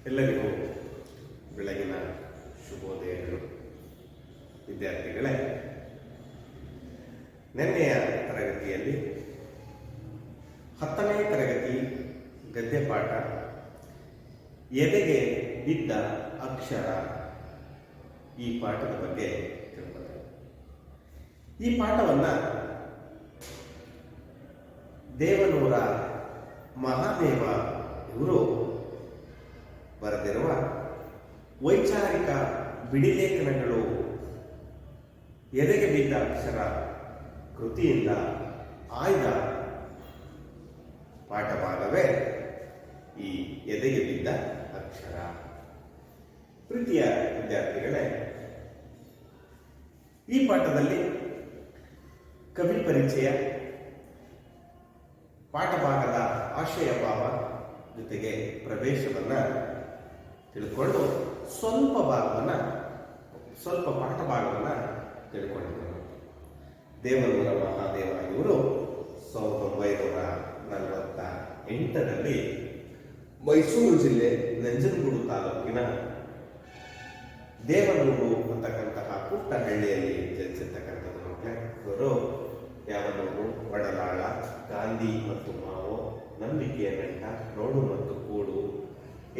ಎಲ್ಲರಿಗೂ ಬೆಳಗಿನ ಶುಭೋದಯಗಳು. ವಿದ್ಯಾರ್ಥಿಗಳೇ, ನಿನ್ನೆಯ ತರಗತಿಯಲ್ಲಿ 10ನೇ ತರಗತಿ ಗದ್ಯಪಾಠ ಎದೆಗೆ ಬಿದ್ದ ಅಕ್ಷರ ಈ ಪಾಠದ ಬಗ್ಗೆ ತಿಳ್ಕೊಂಡೆ. ಈ ಪಾಠವನ್ನು ದೇವನೂರ ಮಹಾದೇವ ಇವರು ಬರೆದಿರುವ ವೈಚಾರಿಕ ಬಿಡಿಲೇಖನಗಳು ಎದೆಗೆ ಬಿದ್ದ ಅಕ್ಷರ ಕೃತಿಯಿಂದ ಆಯ್ದ ಪಾಠಭಾಗವೇ ಈ ಎದೆಗೆ ಬಿದ್ದ ಅಕ್ಷರ. ಪ್ರೀತಿಯ ವಿದ್ಯಾರ್ಥಿಗಳೇ, ಈ ಪಾಠದಲ್ಲಿ ಕವಿ ಪರಿಚಯ, ಪಾಠಭಾಗದ ಆಶಯ ಭಾವ ಜೊತೆಗೆ ಪ್ರವೇಶವನ್ನು ತಿಳ್ಕೊಂಡು ಸ್ವಲ್ಪ ಪಾಠಭಾಗವನ್ನು ತಿಳ್ಕೊಂಡಿದ್ದರು. ದೇವನೂರ ಮಹಾದೇವ ಇವರು 1948ರಲ್ಲಿ ಮೈಸೂರು ಜಿಲ್ಲೆ ನಂಜನಗೂಡು ತಾಲೂಕಿನ ದೇವನೂರು ಅಂತಕ್ಕಂತಹ ಪುಟ್ಟ ಹಳ್ಳಿಯಲ್ಲಿ ಜನಿಸಿರ್ತಕ್ಕಂಥದ್ದು. ಇವರು ಯಾವನೂರು, ಒಡಲಾಳ, ಗಾಂಧಿ ಮತ್ತು ಮಾವು, ನಂಬಿಕೆಯ ನೆಂಟ, ನೋಡು ಮತ್ತು ಕೂಡು,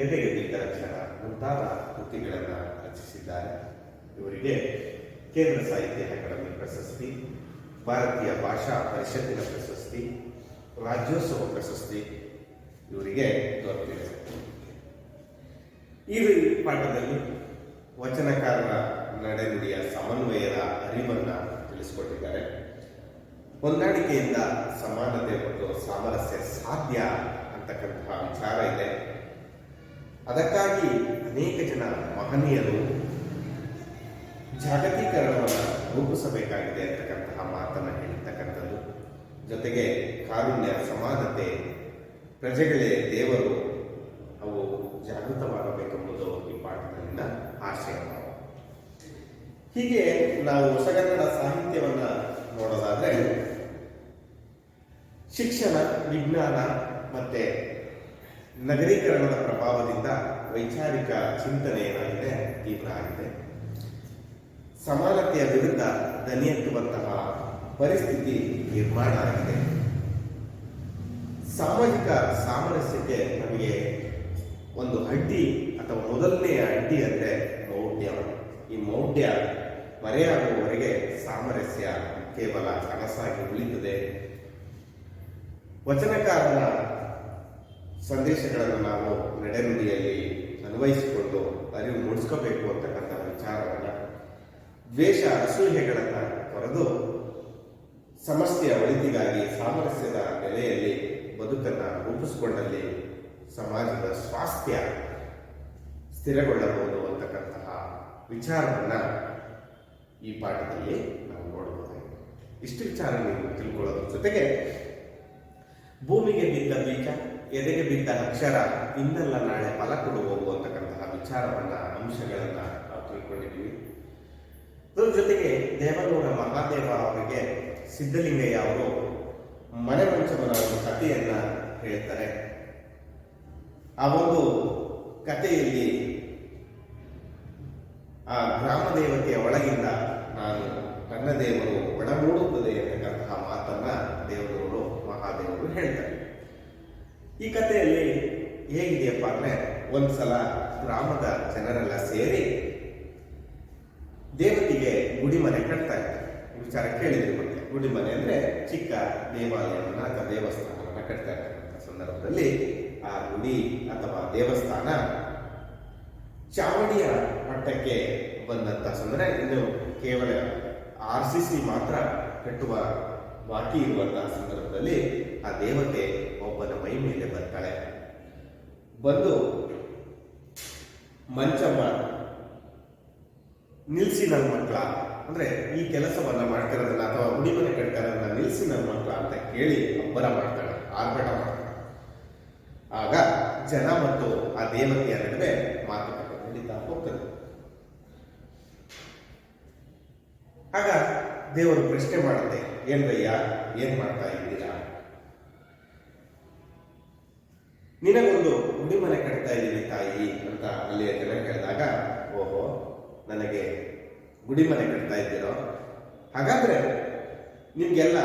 ಎದೆಗೆ ಬಿದ್ದ ಅಕ್ಷರ ಮುಂತಾದ ಕೃತಿಗಳನ್ನು ರಚಿಸಿದ್ದಾರೆ. ಇವರಿಗೆ ಕೇಂದ್ರ ಸಾಹಿತ್ಯ ಅಕಾಡೆಮಿ ಪ್ರಶಸ್ತಿ, ಭಾರತೀಯ ಭಾಷಾ ಪರಿಷತ್ತಿನ ಪ್ರಶಸ್ತಿ, ರಾಜ್ಯೋತ್ಸವ ಪ್ರಶಸ್ತಿ ಇವರಿಗೆ ದೊರೆತಿದೆ. ಈ ಪಾಠದಲ್ಲಿ ವಚನಕಾರರ ನಡೆನುಡಿಯ ಸಮನ್ವಯದ ಅರಿವನ್ನು ತಿಳಿಸಿಕೊಟ್ಟಿದ್ದಾರೆ. ಹೊಂದಾಣಿಕೆಯಿಂದ ಸಮಾನತೆ ಮತ್ತು ಸಾಮರಸ್ಯ ಸಾಧ್ಯ ಅಂತಕ್ಕಂತಹ ವಿಚಾರ ಇದೆ. ಅದಕ್ಕಾಗಿ ಅನೇಕ ಜನ ಮಹನೀಯರು ಜಾಗತೀಕರಣವನ್ನು ರೂಪಿಸಬೇಕಾಗಿದೆ ಅಂತಕ್ಕಂತಹ ಮಾತನ್ನು ಹೇಳಿರ್ತಕ್ಕಂಥದ್ದು. ಜೊತೆಗೆ ಕಾರುಣ್ಯ, ಸಮಾನತೆ, ಪ್ರಜೆಗಳೇ ದೇವರು, ಅವು ಜಾಗೃತವಾಗಬೇಕೆಂಬುದು ಈ ಪಾಠದಲ್ಲಿನ ಆಶಯ. ಹೀಗೆ ನಾವು ಹೊಸಗನ್ನಡ ಸಾಹಿತ್ಯವನ್ನು ನೋಡೋದಾದ್ರೆ ಶಿಕ್ಷಣ, ವಿಜ್ಞಾನ ಮತ್ತೆ ನಗರೀಕರಣದ ಪ್ರಭಾವದಿಂದ ವೈಚಾರಿಕ ಚಿಂತನೆ ಏನಾಗಿದೆ ತೀವ್ರ ಆಗಿದೆ. ಸಮಾನತೆಯ ವಿರುದ್ಧ ದನಿ ಎತ್ತುವಂತಹ ಪರಿಸ್ಥಿತಿ ನಿರ್ಮಾಣ ಆಗಿದೆ. ಸಾಮಾಜಿಕ ಸಾಮರಸ್ಯಕ್ಕೆ ನಮಗೆ ಒಂದು ಅಡ್ಡಿ ಅಥವಾ ಮೊದಲನೆಯ ಅಡ್ಡಿ ಅಂದರೆ ಮೌಢ್ಯ. ಈ ಮೌಢ್ಯ ಮರೆಯಾಗುವವರೆಗೆ ಸಾಮರಸ್ಯ ಕೇವಲ ಕನಸಾಗಿ ಉಳಿಯುತ್ತದೆ. ವಚನಕಾರನ ಸಂದೇಶಗಳನ್ನು ನಾವು ನಡೆನುಡಿಯಲ್ಲಿ ಅನ್ವಯಿಸಿಕೊಂಡು ಅರಿವು ಮೂಡಿಸ್ಕೋಬೇಕು ಅಂತಕ್ಕಂಥ ವಿಚಾರವನ್ನು, ದ್ವೇಷ ಅಸೂಹೆಗಳನ್ನು ತೊರೆದು ಸಮಸ್ಯೆಯ ಒಳಿತಿಗಾಗಿ ಸಾಮರಸ್ಯದ ನೆಲೆಯಲ್ಲಿ ಬದುಕನ್ನು ರೂಪಿಸಿಕೊಂಡಲ್ಲಿ ಸಮಾಜದ ಸ್ವಾಸ್ಥ್ಯ ಸ್ಥಿರಗೊಳ್ಳಬಹುದು ಅಂತಕ್ಕಂತಹ ವಿಚಾರವನ್ನು ಈ ಪಾಠದಲ್ಲಿ ನಾವು ನೋಡಬಹುದಾಗಿದೆ. ಇಷ್ಟು ವಿಚಾರ ನೀವು ತಿಳ್ಕೊಳ್ಳೋದ್ರ ಜೊತೆಗೆ ಭೂಮಿಗೆ ಬಿದ್ದ ಬೀಜ, ಎದೆಗೆ ಬಿದ್ದ ಅಕ್ಷರ ಇನ್ನೆಲ್ಲ ನಾಳೆ ಫಲ ಕೊಡು ಹೋಗುವಂತಕ್ಕಂತಹ ವಿಚಾರವನ್ನು, ಅಂಶಗಳನ್ನು ನಾವು ತಿಳ್ಕೊಂಡಿದ್ದೀವಿ. ಅದರ ಜೊತೆಗೆ ದೇವನೂರ ಮಹಾದೇವ ಅವರಿಗೆ ಸಿದ್ಧಲಿಂಗಯ್ಯ ಅವರು ಮನೆ ಮಂಚಮನ ಒಂದು ಕಥೆಯನ್ನ ಹೇಳ್ತಾರೆ. ಆ ಒಂದು ಕಥೆಯಲ್ಲಿ ಆ ಗ್ರಾಮ ದೇವತೆಯ ಒಳಗಿಂದ ನಾನು ನನ್ನ ದೇವರು ಒಳಗೂಡುತ್ತದೆ ಎನ್ನತಕ್ಕಂತಹ ಮಾತನ್ನ ದೇವನೂರು ಮಹಾದೇವರು ಹೇಳ್ತಾರೆ. ಈ ಕಥೆಯಲ್ಲಿ ಹೇಗಿದೆಯಪ್ಪ ಅಂದ್ರೆ, ಒಂದ್ಸಲ ಗ್ರಾಮದ ಜನರೆಲ್ಲ ಸೇರಿ ದೇವತೆಗೆ ಗುಡಿಮನೆ ಕಟ್ತಾ ಇರ್ತಾರೆ. ವಿಚಾರ ಕೇಳಿದ್ರೆ ಮತ್ತೆ ಗುಡಿಮನೆ ಅಂದ್ರೆ ಚಿಕ್ಕ ದೇವಾಲಯವನ್ನು ಅಥವಾ ದೇವಸ್ಥಾನವನ್ನು ಕಟ್ತಾ ಇರ್ತಕ್ಕಂಥ ಸಂದರ್ಭದಲ್ಲಿ ಆ ಗುಡಿ ಅಥವಾ ದೇವಸ್ಥಾನ ಚಾವಡಿಯ ಮಟ್ಟಕ್ಕೆ ಬಂದಂತ ಸಂದರ್ಭ, ಇನ್ನು ಕೇವಲ RCC ಮಾತ್ರ ಕಟ್ಟುವ ಬಾಕಿ ಇರುವಂತಹ ಸಂದರ್ಭದಲ್ಲಿ ಆ ದೇವತೆ ಒಬ್ಬನ ಮೈ ಮೇಲೆ ಬರ್ತಾಳೆ. ಬಂದು ಮಂಚಮ್ಮ ನಿಲ್ಸಿ ನನ್ನ ಮಕ್ಕಳ, ಅಂದ್ರೆ ಈ ಕೆಲಸವನ್ನ ಮಾಡ್ತಿರೋದನ್ನ ಅಥವಾ ಗುಡಿಮನೆ ಕಟ್ತಾರನ್ನ ನಿಲ್ಸಿ ನನ್ನ ಮಕ್ಕಳ ಅಂತ ಕೇಳಿ ಅಬ್ಬರ ಮಾಡ್ತಾಳೆ, ಆರ್ಭಟ ಮಾಡ್ತಾಳೆ. ಆಗ ಜನ ಮತ್ತು ಆ ದೇವತೆಯ ನಡುವೆ ಮಾತುಕತೆ ನಡೀತಾ ಹೋಗ್ತದೆ. ಆಗ ದೇವರು ಪ್ರಶ್ನೆ ಮಾಡುತ್ತೆ, ಏನ್ರಯ್ಯ ಏನ್ ಮಾಡ್ತಾ ಇದ್ದೀರಾ? ನಿನಗೊಂದು ಗುಡಿಮನೆ ಕಟ್ತಾ ಇದ್ದೀನಿ ತಾಯಿ ಅಂತ ಅಲ್ಲಿಯ ಜನ ಹೇಳಿದಾಗ, ಓಹೋ, ನನಗೆ ಗುಡಿಮನೆ ಕಟ್ತಾ ಇದ್ದೀರೋ, ಹಾಗಾದ್ರೆ ನಿಮ್ಗೆಲ್ಲ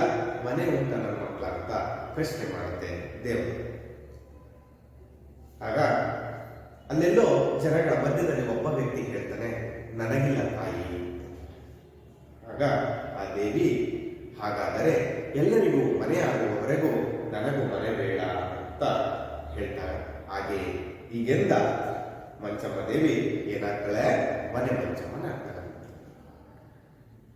ಮನೆ ಉಂಟ ನನ್ನ ಮಕ್ಕಳ ಅಂತ ಪ್ರಶ್ನೆ ಮಾಡುತ್ತೆ ದೇವರು. ಆಗ ಅಲ್ಲೆಲ್ಲೋ ಜನಗಳ ಮಧ್ಯದಲ್ಲಿ ಒಬ್ಬ ವ್ಯಕ್ತಿ ಹೇಳ್ತಾನೆ, ನನಗಿಲ್ಲ ತಾಯಿ. ಆಗ ಆ ದೇವಿ, ಹಾಗಾದರೆ ಎಲ್ಲರಿಗೂ ಮನೆ ಆಗುವವರೆಗೂ ನನಗೂ ಮನೆ ಬೇಡ ಅಂತ ಹೇಳ್ತಾಳೆ. ಹಾಗೆ ಈಗೆಂದ ಮಂಚಮ್ಮ ದೇವಿ ಏನಾಗ್ತಾಳೆ, ಮನೆ ಮಂಚಮ್ಮನಾಗ್ತಾಳೆ.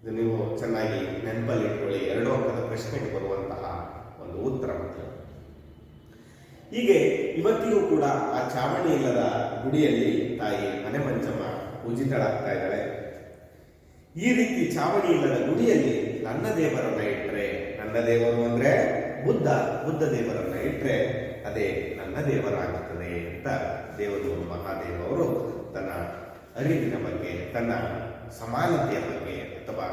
ಇದು ನೀವು ಚೆನ್ನಾಗಿ ನೆನಪಲ್ಲಿ ಇಟ್ಕೊಳ್ಳಿ, 2 ಅಂಕದ ಪ್ರಶ್ನೆಗೆ ಬರುವಂತಹ ಒಂದು ಉತ್ತರ ಮಾತ್ರ. ಹೀಗೆ ಇವತ್ತಿಗೂ ಕೂಡ ಆ ಚಾವಣಿ ಇಲ್ಲದ ಗುಡಿಯಲ್ಲಿ ತಾಯಿ ಮನೆ ಮಂಚಮ್ಮ ಪೂಜಿತಳಾಗ್ತಾ ಇದ್ದಾಳೆ. ಈ ರೀತಿ ಚಾವಣಿ ಇಲ್ಲದ ಗುಡಿಯಲ್ಲಿ ನನ್ನ ದೇವರನ್ನ ಇಟ್ರೆ, ನನ್ನ ದೇವರು ಅಂದ್ರೆ ಬುದ್ಧ ದೇವರನ್ನ ಇಟ್ರೆ ಅದೇ ನನ್ನ ದೇವರಾಗುತ್ತದೆ ಅಂತ ದೇವರು ಮಹಾದೇವರು ತನ್ನ ಅರಿವಿನ ಬಗ್ಗೆ, ತನ್ನ ಸಮಾನತೆಯ ಬಗ್ಗೆ ಅಥವಾ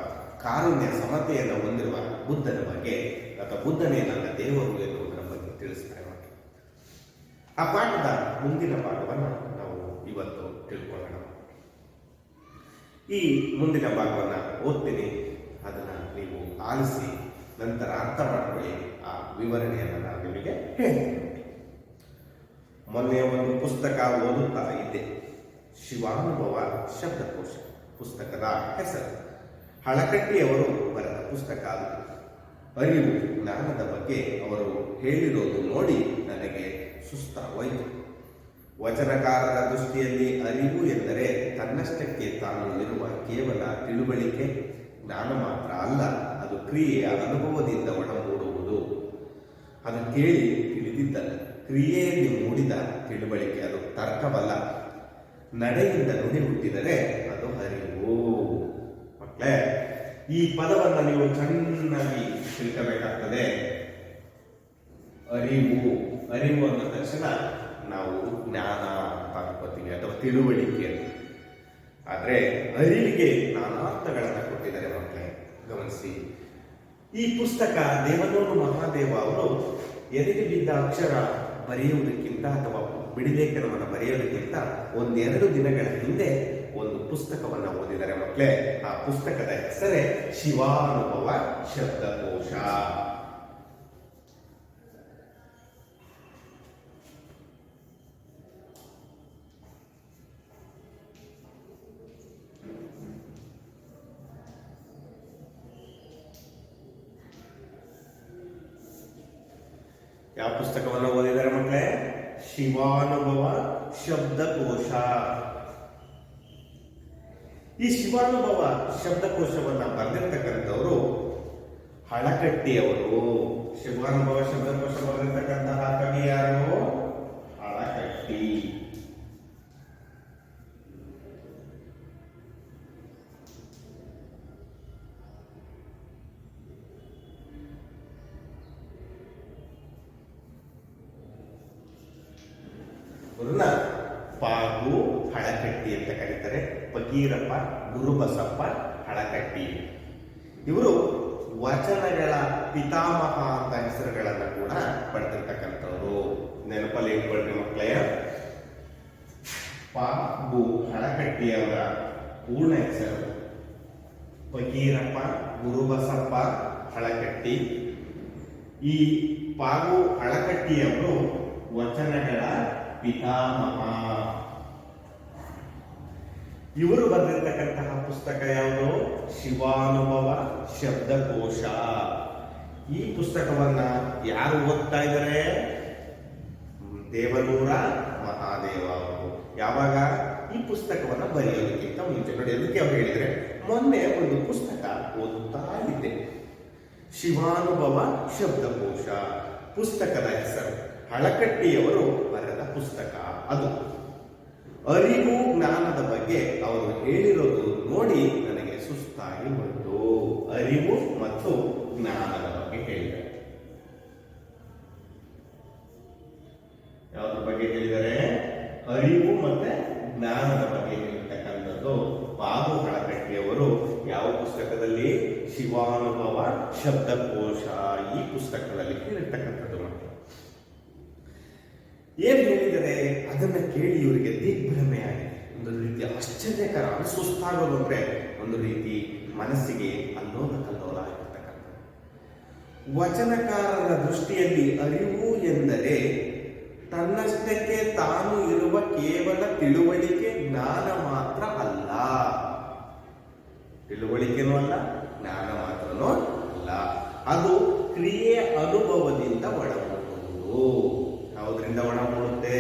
ಕಾರುಣ್ಯ ಸಮತೆಯನ್ನು ಹೊಂದಿರುವ ಬುದ್ಧನ ಬಗ್ಗೆ ಅಥವಾ ಬುದ್ಧನೇ ನನ್ನ ದೇವರು ಎನ್ನುವುದರ ಬಗ್ಗೆ ತಿಳಿಸ್ತಾರೆ. ಆ ಪಾಠದ ಮುಂದಿನ ಭಾಗವನ್ನು ನಾವು ಇವತ್ತು ತಿಳ್ಕೊಳ್ಳೋಣ. ಈ ಮುಂದಿನ ಭಾಗವನ್ನು ಓದ್ತೀನಿ, ಅದನ್ನ ನೀವು ಆಲಿಸಿ ನಂತರ ಅರ್ಥ ಮಾಡ್ಕೊಳ್ಳಿ. ಆ ವಿವರಣೆಯನ್ನು ನಾನು ನಿಮಗೆ ಹೇಳ್ತೀನಿ. ಮೊನ್ನೆ ಒಂದು ಪುಸ್ತಕ ಓದುತ್ತಾ ಇದ್ದೆ, ಶಿವಾನುಭವ ಶಬ್ದಕೋಶ ಪುಸ್ತಕದ ಹೆಸರು. ಹಳಕಟ್ಟಿಯವರು ಬರೆದ ಪುಸ್ತಕ ಅದು. ಅರಿವು ಜ್ಞಾನದ ಬಗ್ಗೆ ಅವರು ಹೇಳಿರೋದು ನೋಡಿ ನನಗೆ ಸುಸ್ತಾಗೋಯ್ತು. ವಚನಕಾರರ ದೃಷ್ಟಿಯಲ್ಲಿ ಅರಿವು ಎಂದರೆ ತನ್ನಷ್ಟಕ್ಕೆ ತಾನು ಇರುವ ಕೇವಲ ತಿಳುವಳಿಕೆ, ಜ್ಞಾನ ಮಾತ್ರ ಅಲ್ಲ, ಅದು ಕ್ರಿಯೆಯ ಅನುಭವದಿಂದ ಒಡಮೂಡುವುದು. ಅದು ಕೇಳಿ ತಿಳಿದಿದ್ದಲ್ಲ, ಕ್ರಿಯೆಯಲ್ಲಿ ಮೂಡಿದ ತಿಳುವಳಿಕೆ, ಅದು ತರ್ಕವಲ್ಲ. ನಡೆಯಿಂದ ನುಡಿ ಹುಟ್ಟಿದರೆ ಅದು ಅರಿವು. ಮಕ್ಕಳೇ, ಈ ಪದವನ್ನು ನೀವು ಚೆನ್ನಾಗಿ ತಿಳ್ಕಬೇಕಾಗ್ತದೆ. ಅರಿವು ಅಂದ ತಕ್ಷಣ ನಾವು ಜ್ಞಾನ ಅಂತ ಅನ್ಕೋತೀವಿ ಅಥವಾ ತಿಳುವಳಿಕೆ. ಆದ್ರೆ ಅರಿವಿಗೆ ನಾನಾರ್ಥಗಳನ್ನು ಕೊಟ್ಟಿದ್ದಾರೆ ಮಕ್ಕಳೇ, ಗಮನಿಸಿ. ಈ ಪುಸ್ತಕ ದೇವನೂರು ಮಹಾದೇವ ಅವರು ಎದೆಗೆ ಬಿದ್ದ ಅಕ್ಷರ ಬರೆಯುವುದಕ್ಕಿಂತ ಅಥವಾ ಬಿಡಿಲೇಖನವನ್ನು ಬರೆಯೋದಕ್ಕಿಂತ 1-2 ದಿನಗಳ ಹಿಂದೆ ಒಂದು ಪುಸ್ತಕವನ್ನು ಓದಿದ್ದಾರೆ ಮಕ್ಕಳೇ. ಆ ಪುಸ್ತಕದ ಹೆಸರೇ ಶಿವಾನುಭವ ಶಬ್ದಕೋಶ. ಯಾವ ಪುಸ್ತಕವನ್ನು ಓದಿದ್ದಾರೆ ಮಕ್ಕಳೇ? ಶಿವಾನುಭವ ಶಬ್ದಕೋಶ. ಈ ಶಿವಾನುಭವ ಶಬ್ದಕೋಶವನ್ನ ಬರೆದಿರ್ತಕ್ಕಂಥವರು ಹಳಕಟ್ಟಿಯವರು. ಶಿವಾನುಭವ ಶಬ್ದಕೋಶ ಬರೆದಿರ್ತಕ್ಕಂತಹ ಕವಿ ಯಾರು? ಹಳಕಟ್ಟಿ. ಪಾಗು ಹಳಕಟ್ಟಿ ಅಂತ ಕರೀತಾರೆ. ಫಕೀರಪ್ಪ ಗುರುಬಸಪ್ಪ ಹಳಕಟ್ಟಿ. ಇವರು ವಚನಗಳ ಪಿತಾಮಹ ಅಂತ ಹೆಸರುಗಳನ್ನು ಕೂಡ ಪಡೆದಿರ್ತಕ್ಕಂಥವ್ರು. ನೆನಪಲ್ಲಿ ಇಟ್ಕೊಳ್ರಿ ಮಕ್ಕಳೇ. ಪಾಗು ಹಳಕಟ್ಟಿಯವರ ಪೂರ್ಣ ಹೆಸರು ಫಕೀರಪ್ಪ ಗುರುಬಸಪ್ಪ ಹಳಕಟ್ಟಿ. ಈ ಪಾಗು ಹಳಕಟ್ಟಿಯವರು ವಚನಗಳ ಪಿತಾಮಹ. ಇವರು ಬರೆದಿರ್ತಕ್ಕಂತಹ ಪುಸ್ತಕ ಯಾವುದು? ಶಿವಾನುಭವ ಶಬ್ದಕೋಶ. ಈ ಪುಸ್ತಕವನ್ನ ಯಾರು ಓದ್ತಾ ಇದ್ದಾರೆ? ದೇವನೂರ ಮಹಾದೇವ ಅವರು. ಯಾವಾಗ? ಈ ಪುಸ್ತಕವನ್ನ ಬರೆಯೋದಕ್ಕಿಂತ ಮುಂಚೆ. ನೋಡಿ, ಅದಕ್ಕೆ ಅವ್ರು ಹೇಳಿದ್ರೆ, ಮೊನ್ನೆ ಒಂದು ಪುಸ್ತಕ ಓದುತ್ತಾ ಇದ್ದೆ, ಶಿವಾನುಭವ ಶಬ್ದಕೋಶ. ಪುಸ್ತಕದ ಹೆಸರು ಹಳಕಟ್ಟಿಯವರು ಬರೆದ ಪುಸ್ತಕ ಅದು. ಅರಿವು ಜ್ಞಾನದ ಬಗ್ಗೆ ಅವರು ಹೇಳಿರೋದು ನೋಡಿ ನನಗೆ ಸುಸ್ತಾಗಿ ಬಂತು. ಅರಿವು ಮತ್ತು ಜ್ಞಾನದ ಬಗ್ಗೆ ಹೇಳಿದ್ದಾರೆ. ಯಾವುದ್ರ ಬಗ್ಗೆ ಹೇಳಿದ್ದಾರೆ? ಅರಿವು ಮತ್ತೆ ಜ್ಞಾನದ ಬಗ್ಗೆ ಹೇಳಿರ್ತಕ್ಕಂಥದ್ದು ಪಾಗು ಹಳಕಟ್ಟಿಯವರು. ಯಾವ ಪುಸ್ತಕದಲ್ಲಿ? ಶಿವಾನುಭವ ಶಬ್ದಕೋಶ. ಈ ಪುಸ್ತಕದಲ್ಲಿ ಹೇಳಿರ್ತಕ್ಕಂಥದ್ದು. ಏನ್ ಹೇಳಿದರೆ ಅದನ್ನ ಕೇಳಿ ಇವರಿಗೆ ದಿಗ್ಭ್ರಮೆ ಆಗಿದೆ. ಒಂದು ರೀತಿಯ ಆಶ್ಚರ್ಯಕರ, ಸುಸ್ತಾಗೋದು ಅಂದ್ರೆ ಒಂದು ರೀತಿ ಮನಸ್ಸಿಗೆ ಅಲ್ಲೋಲ ಕಲ್ಲೋಲ ಆಗಿರ್ತಕ್ಕಂಥ. ವಚನಕಾರರ ದೃಷ್ಟಿಯಲ್ಲಿ ಅರಿವು ಎಂದರೆ ತನ್ನಷ್ಟಕ್ಕೆ ತಾನು ಇರುವ ಕೇವಲ ತಿಳುವಳಿಕೆ, ಜ್ಞಾನ ಮಾತ್ರ ಅಲ್ಲ. ತಿಳುವಳಿಕೆನೂ ಅಲ್ಲ, ಜ್ಞಾನ ಮಾತ್ರನೂ ಅಲ್ಲ. ಅದು ಕ್ರಿಯೆ ಅನುಭವದಿಂದ ಒಳಮೂಡುವುದು. ಯಾವುದರಿಂದ ಒಳಮೂಡುತ್ತೆ?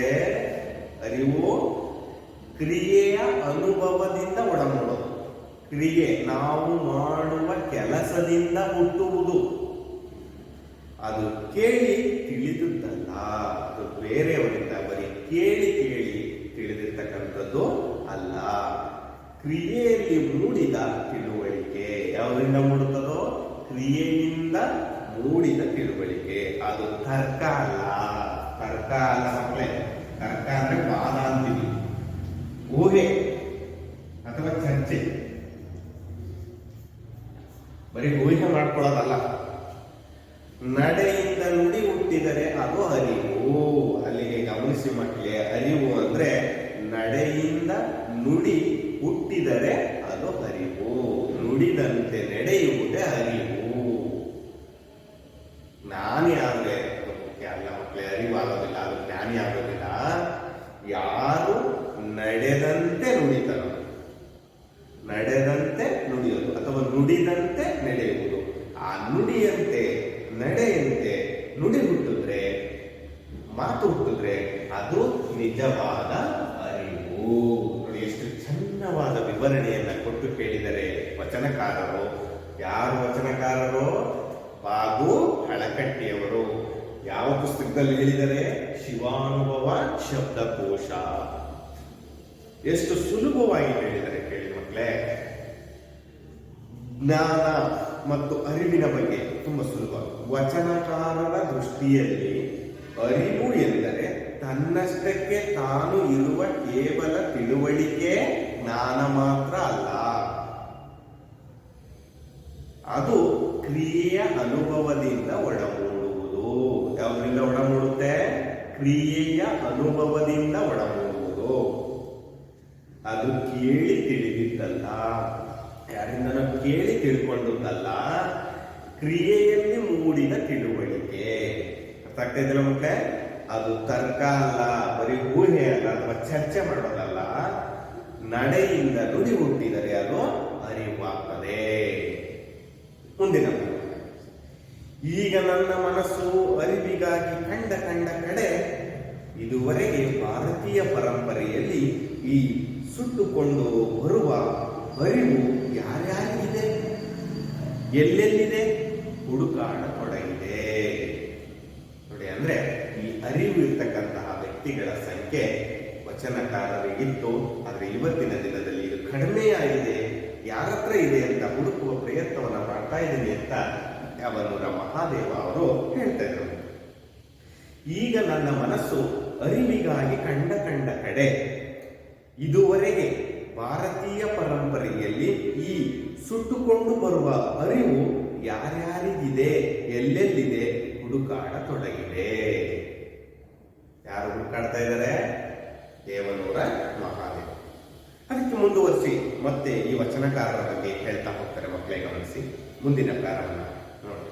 ಅರಿವು ಕ್ರಿಯೆಯ ಅನುಭವದಿಂದ ಒಳಮೂಡುವುದು. ಕ್ರಿಯೆ ನಾವು ಮಾಡುವ ಕೆಲಸದಿಂದ ಹುಟ್ಟುವುದು. ಅದು ಕೇಳಿ ತಿಳಿದುದಲ್ಲ, ಅದು ಬೇರೆಯವರಿಂದ ಬರೀ ಕೇಳಿ ಕೇಳಿ ತಿಳಿದಿರ್ತಕ್ಕಂಥದ್ದು ಅಲ್ಲ. ಕ್ರಿಯೆಯಲ್ಲಿ ಮೂಡಿದ ತಿಳುವಳಿಕೆ ಯಾವುದರಿಂದ ಮೂಡುತ್ತದೋ? ಕ್ರಿಯೆಯಿಂದ ಮೂಡಿದ ತಿಳುವಳಿಕೆ. ಅದು ತರ್ಕ ಅಲ್ಲ. ತರ್ಕ ಅಲ್ಲ ಮಕ್ಕಳೇ. ತರ್ಕ ಅಂದ್ರೆ ವಾದ ಅಂತೀವಿ, ಊಹೆ ಅಥವಾ ಚರ್ಚೆ. ಬರೀ ಊಹೆ ಮಾಡ್ಕೊಳ್ಳೋದಲ್ಲ. ನಡೆಯಿಂದ ನುಡಿ ಹುಟ್ಟಿದರೆ ಅದು ಅರಿವು. ಅಲ್ಲಿಗೆ ಗಮನಿಸಿ ಮಕ್ಕಳೇ, ಅರಿವು ಅಂದ್ರೆ ನಡೆಯಿಂದ ನುಡಿ ಹುಟ್ಟಿದರೆ ಅದು ಅರಿವು. ನುಡಿದಂತೆ ನಡೆಯುವುದೇ ಅರಿವು. ಜ್ಞಾನಿ ಆದ್ರೆ ಮುಖ್ಯ ಅಲ್ಲ ಮಕ್ಕಳೇ, ಅರಿವಾಗೋದಿಲ್ಲ, ಅದು ಜ್ಞಾನಿ ಆಗೋದಿಲ್ಲ. ಯಾರು ನಡೆದಂತೆ ನುಡಿತನೋ, ನಡೆದಂತೆ ನುಡಿಯೋದು ಅಥವಾ ನುಡಿದಂತೆ ನಡೆಯುವುದು, ಆ ನುಡಿಯಂತೆ ನಡೆಯಂತೆ ನುಡಿ ಹುಟ್ಟಿದ್ರೆ, ಮಾತು ಹುಟ್ಟಿದ್ರೆ ಅದು ನಿಜವಾದ ಅರಿವು. ನೋಡಿ ಎಷ್ಟು ಚಂದವಾದ ವಿವರಣೆಯನ್ನ ಕೊಟ್ಟು ಕೇಳಿದರೆ ವಚನಕಾರರು. ಯಾರು ವಚನಕಾರರು? ಬಾಗು ಹಳಕಟ್ಟಿಯವರು. ಯಾವ ಪುಸ್ತಕದಲ್ಲಿ ಹೇಳಿದರೆ? ಶಿವಾನುಭವ ಶಬ್ದಕೋಶ. ಎಷ್ಟು ಸುಲಭವಾಗಿ ಹೇಳಿದರೆ ಕೇಳಿ ಮಕ್ಕಳೇ. ಜ್ಞಾನ ಮತ್ತು ಅರಿವಿನ ಬಗ್ಗೆ ತುಂಬಾ ಸುಲಭ. ವಚನಕಾರರ ದೃಷ್ಟಿಯಲ್ಲಿ ಅರಿವು ಎಂದರೆ ತನ್ನಷ್ಟಕ್ಕೆ ತಾನು ಇರುವ ಕೇವಲ ತಿಳುವಳಿಕೆ, ಜ್ಞಾನ ಮಾತ್ರ ಅಲ್ಲ. ಅದು ಕ್ರಿಯೆಯ ಅನುಭವದಿಂದ ಒಳಮೂಡುವುದು. ಯಾವುದರಿಂದ ಒಳಮೂಡುತ್ತೆ? ಕ್ರಿಯೆಯ ಅನುಭವದಿಂದ ಒಳಮೂಡುವುದು. ಅದು ಕೇಳಿ ತಿಳಿದಿದ್ದಲ್ಲ, ಯಾರಿಂದ ಕೇಳಿ ತಿಳ್ಕೊಂಡದ್ದಲ್ಲ, ಕ್ರಿಯೆಯಲ್ಲಿ ಮೂಡಿದ ತಿಳುವಳಿಕೆ. ಅರ್ಥ ಆಗ್ತಾ ಇದೆಯಲ್ಲ ಮಕ್ಕಳೇ? ಅದು ತರ್ಕ ಅಲ್ಲ, ಬರೀ ಊಹೆ ಅಲ್ಲ ಅಥವಾ ಚರ್ಚೆ ಮಾಡೋದಲ್ಲ. ನಡೆಯಿಂದ ನುಡಿ ಹುಟ್ಟಿದರೆ ಅದು ಅರಿವಾಗ್ತದೆ. ಮುಂದಿನ ಈಗ ನನ್ನ ಮನಸ್ಸು ಅರಿವಿಗಾಗಿ ಕಂಡ ಕಡೆ ಇದುವರೆಗೆ ಭಾರತೀಯ ಪರಂಪರೆಯಲ್ಲಿ ಈ ಸುಟ್ಟುಕೊಂಡು ಬರುವ ಅರಿವು ಯಾರ್ಯಾರಿಗಿದೆ, ಎಲ್ಲೆಲ್ಲಿದೆ ಹುಡುಕಾಡತೊಡಗಿದೆ. ನೋಡಿ, ಅಂದ್ರೆ ಈ ಅರಿವು ಇರ್ತಕ್ಕಂತಹ ವ್ಯಕ್ತಿಗಳ ಸಂಖ್ಯೆ ವಚನಕಾರರಿಗಿತ್ತು. ಆದ್ರೆ ಇವತ್ತಿನ ದಿನದಲ್ಲಿ ಇದು ಕಡಿಮೆಯಾಗಿದೆ. ಯಾರತ್ರ ಇದೆ ಅಂತ ಹುಡುಕುವ ಪ್ರಯತ್ನವನ್ನ ಮಾಡ್ತಾ ಇದ್ದೀನಿ ಅಂತ ಅವನೂರ ಮಹಾದೇವ ಅವರು ಹೇಳ್ತಾ ಇದ್ರು. ಈಗ ನನ್ನ ಮನಸ್ಸು ಅರಿವಿಗಾಗಿ ಕಂಡ ಕಡೆ ಇದುವರೆಗೆ ಭಾರತೀಯ ಪರಂಪರೆಯಲ್ಲಿ ಈ ಸುಟ್ಟುಕೊಂಡು ಬರುವ ಅರಿವು ಯಾರ್ಯಾರಿಗಿದೆ, ಎಲ್ಲೆಲ್ಲಿದೆ ಹುಡುಕಾಡತೊಡಗಿದೆ. ಯಾರು ಹುಡುಕಾಡ್ತಾ ಇದ್ದಾರೆ? ದೇವನೂರ ಮಹಾದೇವ. ಅದಕ್ಕೆ ಮುಂದುವರಿಸಿ ಮತ್ತೆ ಈ ವಚನಕಾರರ ಬಗ್ಗೆ ಹೇಳ್ತಾ ಹೋಗ್ತಾರೆ. ಮಕ್ಕಳೇ ಗಮನಿಸಿ ಮುಂದಿನ ಪ್ಯಾರವನ್ನ ನೋಡಿ.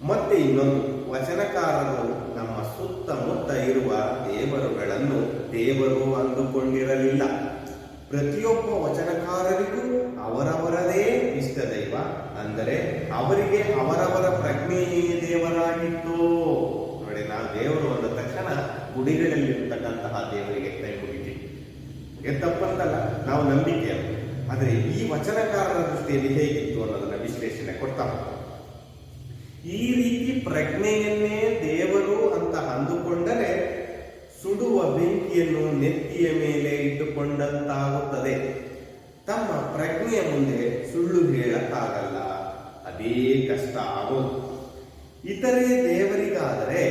ಮತ್ತೆ ಇನ್ನೊಂದು, ವಚನಕಾರರು ನಮ್ಮ ಸುತ್ತಮುತ್ತ ಇರುವ ದೇವರುಗಳನ್ನು ದೇವರು ಅಂದುಕೊಂಡಿರಲಿಲ್ಲ. ಪ್ರತಿಯೊಬ್ಬ ವಚನಕಾರರಿಗೂ ಅವರವರದೇ ಇಷ್ಟ ದೈವ, ಅಂದರೆ ಅವರಿಗೆ ಅವರವರ ಪ್ರಜ್ಞೆಯೇ ದೇವರಾಗಿತ್ತು. ನೋಡಿ, ನಾವು ದೇವರು ಅಂದ ತಕ್ಷಣ ಗುಡಿಗಳಲ್ಲಿರ್ತಕ್ಕಂತಹ ದೇವರಿಗೆ ಕೈ ಮುಗಿತೀವಿ. ತಪ್ಪಂತಲ್ಲ, ನಾವು ನಂಬಿಕೆ. ಆದರೆ ಈ ವಚನಕಾರರ ದೃಷ್ಟಿಯಲ್ಲಿ ಹೇಗಿತ್ತು ಅನ್ನೋದನ್ನ ವಿಶ್ಲೇಷಣೆ ಕೊಡ್ತಾ ಹೋಗ್ತಾರೆ. ಈ ರೀತಿ ಪ್ರಜ್ಞೆಯನ್ನೇ ದೇವರು ಅಂತ ಅಂದುಕೊಂಡರೆ ಸುಡುವ ಬೆಂಕಿಯನ್ನು ನೆತ್ತಿಯ ಮೇಲೆ ಇಟ್ಟುಕೊಂಡಂತಾಗುತ್ತದೆ. ತಮ್ಮ ಪ್ರಜ್ಞೆಯ ಮುಂದೆ ಸುಳ್ಳು ಹೇಳಕ್ಕಾಗಲ್ಲ, ಅದೇ ಕಷ್ಟ ಆಗೋದು. ಇತರೆ ದೇವರಿಗಾದರೆ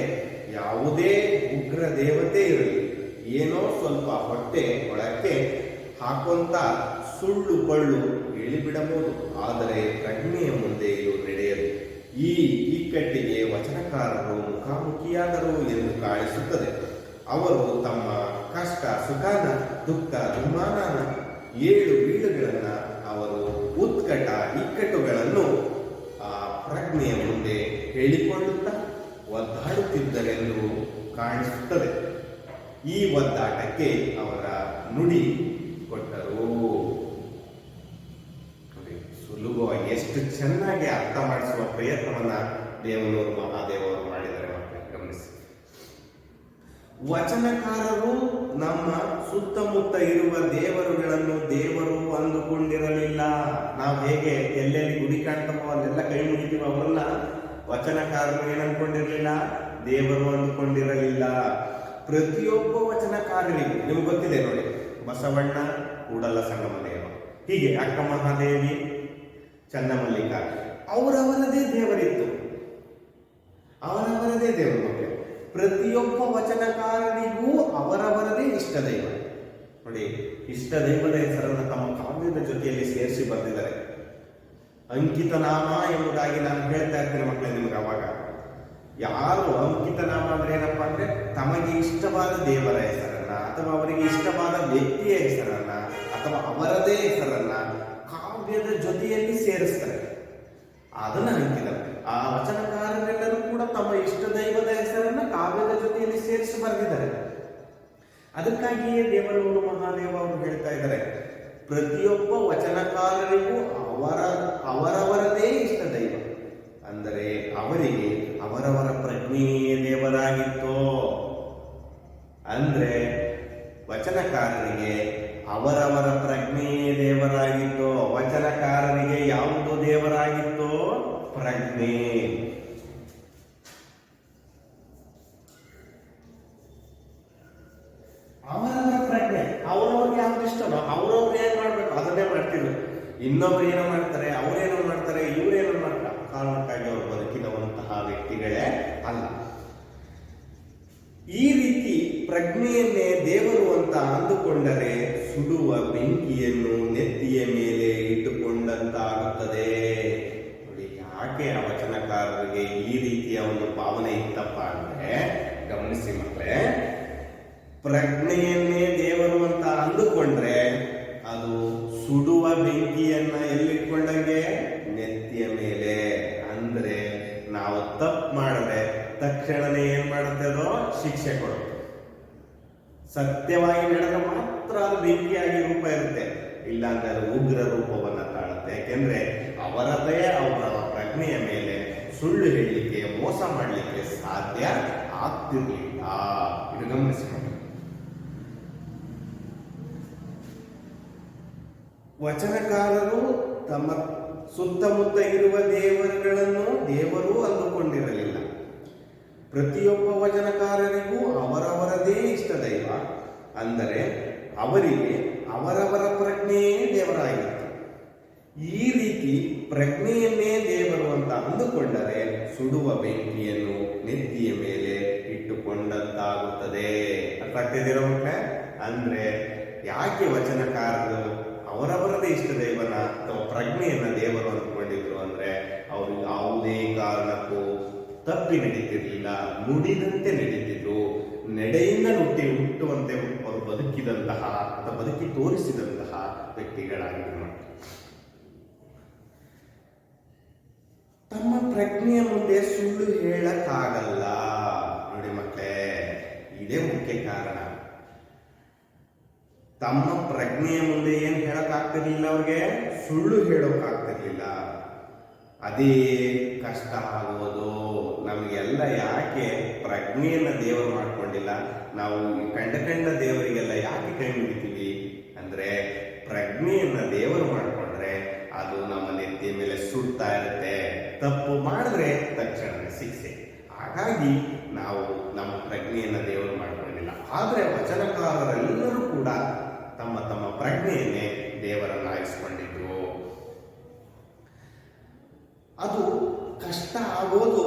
ಯಾವುದೇ ಉಗ್ರ ದೇವತೆ ಇರಲಿ, ಏನೋ ಸ್ವಲ್ಪ ಹೊಟ್ಟೆ ಒಳಕ್ಕೆ ಹಾಕೊಂತ ಸುಳ್ಳು ಪಳ್ಳು ಹೇಳಿಬಿಡಬಹುದು. ಆದರೆ ಪ್ರಜ್ಞೆಯ ಮುಂದೆ ಇದು ನಡೆಯದು. ಈ ಇಕ್ಕಟ್ಟಿಗೆ ವಚನಕಾರರು ಮುಖಾಮುಖಿಯಾದರು ಎಂದು ಕಾಣಿಸುತ್ತದೆ. ಅವರು ತಮ್ಮ ಕಷ್ಟ ಸುಖನ ದುಃಖ ದುಮ್ಮಾನನ ಏಳು ಬೀಳುಗಳನ್ನ ಅವರು ಉತ್ಕಟ ಇಕ್ಕಟ್ಟುಗಳನ್ನು ಆ ಪ್ರಜ್ಞೆಯ ಮುಂದೆ ಹೇಳಿಕೊಳ್ಳುತ್ತಾ ಒದ್ದಾಡುತ್ತಿದ್ದರೆಂದು ಕಾಣಿಸುತ್ತದೆ. ಈ ಒದ್ದಾಟಕ್ಕೆ ಅವರ ನುಡಿ ಕೊಟ್ಟರು. ಸುಲಭವಾಗಿ ಎಷ್ಟು ಚೆನ್ನಾಗಿ ಅರ್ಥ ಮಾಡಿಸುವ ಪ್ರಯತ್ನವನ್ನ ದೇವನೂರು ಮಹಾದೇವರು ಮಾಡಿದ್ದಾರೆ ಮಕ್ಕಳೇ, ಗಮನಿಸಿ. ವಚನಕಾರರು ನಮ್ಮ ಸುತ್ತಮುತ್ತ ಇರುವ ದೇವರುಗಳನ್ನು ದೇವರು ಅಂದುಕೊಂಡಿರಲಿಲ್ಲ. ನಾವು ಹೇಗೆ ಎಲ್ಲೆಲ್ಲಿ ಗುಡಿ ಕಾಣ್ತವೋ ಅಲ್ಲೆಲ್ಲ ಕೈ ಮುಗಿತೀವೋ ಅವರನ್ನ ವಚನಕಾರರು ಏನ್ ಅನ್ಕೊಂಡಿರ್ಲಿಲ್ಲ? ದೇವರು ಅಂದುಕೊಂಡಿರಲಿಲ್ಲ. ಪ್ರತಿಯೊಬ್ಬ ವಚನಕಾರರಿಗೂ ನಿಮ್ಗೆ ಗೊತ್ತಿದೆ ನೋಡಿ, ಬಸವಣ್ಣ, ಕೂಡಲ ಸಂಗಮದೇವ, ಹೀಗೆ ಅಕ್ಕ ಮಹಾದೇವಿ, ಚನ್ನಮಲ್ಲಿಕ, ಅವರವರದೇ ದೇವರಿತ್ತು, ಅವರವರದೇ ದೇವರು ಮಕ್ಕಳು. ಪ್ರತಿಯೊಬ್ಬ ವಚನಕಾರರಿಗೂ ಅವರವರದೇ ಇಷ್ಟ ದೈವ. ನೋಡಿ, ಇಷ್ಟ ದೈವದ ಹೆಸರನ್ನು ತಮ್ಮ ಕಾವ್ಯದ ಜೊತೆಯಲ್ಲಿ ಸೇರಿಸಿ ಬರೆದಿದ್ದಾರೆ. ಅಂಕಿತ ನಾಮ ಎಂಬುದಾಗಿ ನಾನು ಹೇಳ್ತಾ ಇರ್ತೀನಿ ಮಕ್ಕಳೇ ನಿಮ್ಗೆ. ಅವಾಗ ಯಾರು ಅಂಕಿತ ನಾಮ ಅಂದ್ರೆ ಏನಪ್ಪಾ ಅಂದ್ರೆ, ತಮಗೆ ಇಷ್ಟವಾದ ದೇವರ ಹೆಸರನ್ನ ಅಥವಾ ಅವರಿಗೆ ಇಷ್ಟವಾದ ವ್ಯಕ್ತಿಯ ಹೆಸರನ್ನ ಅಥವಾ ಅವರದೇ ಹೆಸರನ್ನ ಕಾವ್ಯದ ಜೊತೆಯಲ್ಲಿ ಸೇರಿಸ್ತಾರೆ. ಅದನ್ನ ಅಂಕಿತ. ಆ ವಚನಕಾರರೆಲ್ಲರೂ ಕೂಡ ತಮ್ಮ ಇಷ್ಟ ದೈವದ ಹೆಸರನ್ನ ಕಾವ್ಯದ ಜೊತೆಯಲ್ಲಿ ಸೇರಿಸಿ ಬರೆದಿದ್ದಾರೆ. ಅದಕ್ಕಾಗಿಯೇ ದೇವನೂರು ಮಹಾದೇವ ಅವರು ಹೇಳ್ತಾ ಇದ್ದಾರೆ, ಪ್ರತಿಯೊಬ್ಬ ವಚನಕಾರರಿಗೂ ಅವರವರದೇ ಇಷ್ಟ ದೈವ. ಅಂದರೆ ಅವರಿಗೆ ಅವರವರ ಪ್ರಜ್ಞೆಯೇ ದೇವರಾಗಿತ್ತು. ಅಂದ್ರೆ ವಚನಕಾರರಿಗೆ ಅವರವರ ಪ್ರಜ್ಞೆಯೇ ದೇವರಾಗಿತ್ತು. ವಚನಕಾರರಿಗೆ ಯಾವುದು ದೇವರಾಗಿತ್ತು? ಪ್ರಜ್ಞೆ. ಅವರವರ ಪ್ರಜ್ಞೆ, ಅವರವ್ರಿಗೆ ಯಾವ್ದು ಇಷ್ಟನೋ ಅವ್ರವ್ರು ಏನ್ ಮಾಡ್ಬೇಕು ಅದನ್ನೇ ಮಾಡ್ತಿದ್ರು. ಇನ್ನೊಬ್ರು ಏನೋ ಮಾಡ್ತಾರೆ, ಅವ್ರೇನೋ ಮಾಡ್ತಾರೆ, ಇವ್ರೇನೋ ಮಾಡ್ತಾರೆ, ಕಾರಣಕ್ಕಾಗಿ ಅವರು ಬದುಕಿರುವಂತಹ ವ್ಯಕ್ತಿಗಳೇ ಅಲ್ಲ. ಈ ರೀತಿ ಪ್ರಜ್ಞೆಯನ್ನೇ ದೇವರು ಅಂತ ಅಂದುಕೊಂಡರೆ ಸುಡುವ ಬೆಂಕಿಯನ್ನು ನೆತ್ತಿಯ ಮೇಲೆ ಇಟ್ಟುಕೊಂಡಂತಾಗುತ್ತದೆ. ನೋಡಿ, ಯಾಕೆ ಆ ವಚನಕಾರರಿಗೆ ಈ ರೀತಿಯ ಒಂದು ಭಾವನೆ ಇತ್ತಪ್ಪ ಅಂದ್ರೆ, ಗಮನಿಸಿ ಮಕ್ಕಳೇ, ಪ್ರಜ್ಞೆಯನ್ನೇ ದೇವರು ಅಂತ ಅಂದುಕೊಂಡ್ರೆ ಅದು ಸುಡುವ ಬೆಂಕಿಯನ್ನ ಎಲ್ಲಿಟ್ಕೊಂಡಂಗೆ? ನೆತ್ತಿಯ ಮೇಲೆ. ಅಂದ್ರೆ ನಾವು ತಪ್ಪು ಮಾಡಿದ್ರೆ ತಕ್ಷಣನೇ ಏನ್ ಮಾಡುತ್ತೆ? ಅದು ಶಿಕ್ಷೆ ಕೊಡುತ್ತೆ. ಸತ್ಯವಾಗಿ ನಡೆದ್ರೆ ಮಾತ್ರ ಅದು ಬೆಂಕಿಯಾಗಿ ರೂಪ ಇರುತ್ತೆ, ಇಲ್ಲ ಅಂದ್ರೆ ಅದು ಉಗ್ರ ರೂಪವನ್ನ ತಾಳುತ್ತೆ. ಯಾಕೆಂದ್ರೆ ಅವರದೇ ಅವರ ಪ್ರಜ್ಞೆಯ ಮೇಲೆ ಸುಳ್ಳು ಹೇಳಲಿಕ್ಕೆ, ಮೋಸ ಮಾಡಲಿಕ್ಕೆ ಸಾಧ್ಯ ಆಗ್ತಿರ್ಲಿಲ್ಲ. ಇದು ಗಮನಿಸಿಕೊಂಡು, ವಚನಕಾರರು ತಮ್ಮ ಸುತ್ತಮುತ್ತ ಇರುವ ದೇವರುಗಳನ್ನು ದೇವರು ಅಂದುಕೊಂಡಿರಲಿಲ್ಲ. ಪ್ರತಿಯೊಬ್ಬ ವಚನಕಾರರಿಗೂ ಅವರವರದೇ ಇಷ್ಟ ದೈವ. ಅಂದರೆ ಅವರಿಗೆ ಅವರವರ ಪ್ರಜ್ಞೆಯೇ ದೇವರಾಗಿತ್ತು. ಈ ರೀತಿ ಪ್ರಜ್ಞೆಯನ್ನೇ ದೇವರು ಅಂತ ಅಂದುಕೊಂಡರೆ ಸುಡುವ ಬೆಂಕಿಯನ್ನು ನೆತ್ತಿಯ ಮೇಲೆ ಇಟ್ಟುಕೊಂಡಂತಾಗುತ್ತದೆ. ಅರ್ಥ ಆಗ್ತಿದ್ದೀರ ಮಕ್ಕಳೇ? ಅಂದ್ರೆ ಯಾಕೆ ವಚನಕಾರರು ಅವರವರದೇ ಇಷ್ಟ ದೈವನ ಅಥವಾ ಪ್ರಜ್ಞೆಯನ್ನ ದೇವರು ಅಂದುಕೊಂಡಿದ್ರು ಅಂದ್ರೆ, ಅವರು ಯಾವುದೇ ಕಾರಣಕ್ಕೂ ತಪ್ಪಿ ನಡೀತಿರ್ಲಿಲ್ಲ, ನುಡಿದಂತೆ ನಡೀತಿದ್ರು. ನಡೆಯಿಂದ ಹುಟ್ಟುವಂತೆ ಅವರು ಬದುಕಿದಂತಹ ಅಥವಾ ಬದುಕಿ ತೋರಿಸಿದಂತಹ ವ್ಯಕ್ತಿಗಳಾಗಿದ್ರು. ತಮ್ಮ ಪ್ರಜ್ಞೆಯ ಮುಂದೆ ಸುಳ್ಳು ಹೇಳಕ್ಕಾಗಲ್ಲ. ನೋಡಿ ಮಕ್ಕಳೇ, ಇದೇ ಮುಖ್ಯ ಕಾರಣ. ತಮ್ಮ ಪ್ರಜ್ಞೆಯ ಮುಂದೆ ಏನ್ ಹೇಳಕ್ಕಾಗ್ತಿರ್ಲಿಲ್ಲ, ಅವ್ರಿಗೆ ಸುಳ್ಳು ಹೇಳೋಕ್ಕಾಗ್ತಿರ್ಲಿಲ್ಲ. ಅದೇ ಕಷ್ಟ ಆಗುವುದು. ನಮಗೆಲ್ಲ ಯಾಕೆ ಪ್ರಜ್ಞೆಯನ್ನ ದೇವರು ಮಾಡ್ಕೊಂಡಿಲ್ಲ? ನಾವು ಕಂಡ ದೇವರಿಗೆಲ್ಲ ಯಾಕೆ ಕೈ ಮುಗಿತೀವಿ ಅಂದ್ರೆ, ಪ್ರಜ್ಞೆಯನ್ನ ದೇವರು ಮಾಡ್ಕೊಂಡ್ರೆ ಅದು ನಮ್ಮ ನೆತ್ತಿಯ ಮೇಲೆ ಸುಡ್ತಾ ಇರುತ್ತೆ. ತಪ್ಪು ಮಾಡಿದ್ರೆ ತಕ್ಷಣವೇ ಶಿಕ್ಷೆ. ಹಾಗಾಗಿ ನಾವು ನಮ್ಮ ಪ್ರಜ್ಞೆಯನ್ನ ದೇವರು ಮಾಡ್ಕೊಂಡಿಲ್ಲ. ಆದ್ರೆ ವಚನಕಾರರೆಲ್ಲರೂ ಕೂಡ ತಮ್ಮ ತಮ್ಮ ಪ್ರಜ್ಞೆಯನ್ನೇ ದೇವರನ್ನಾಗಿಸ್ಕೊಂಡಿದ್ರು. ಅದು ಕಷ್ಟ ಆಗೋದು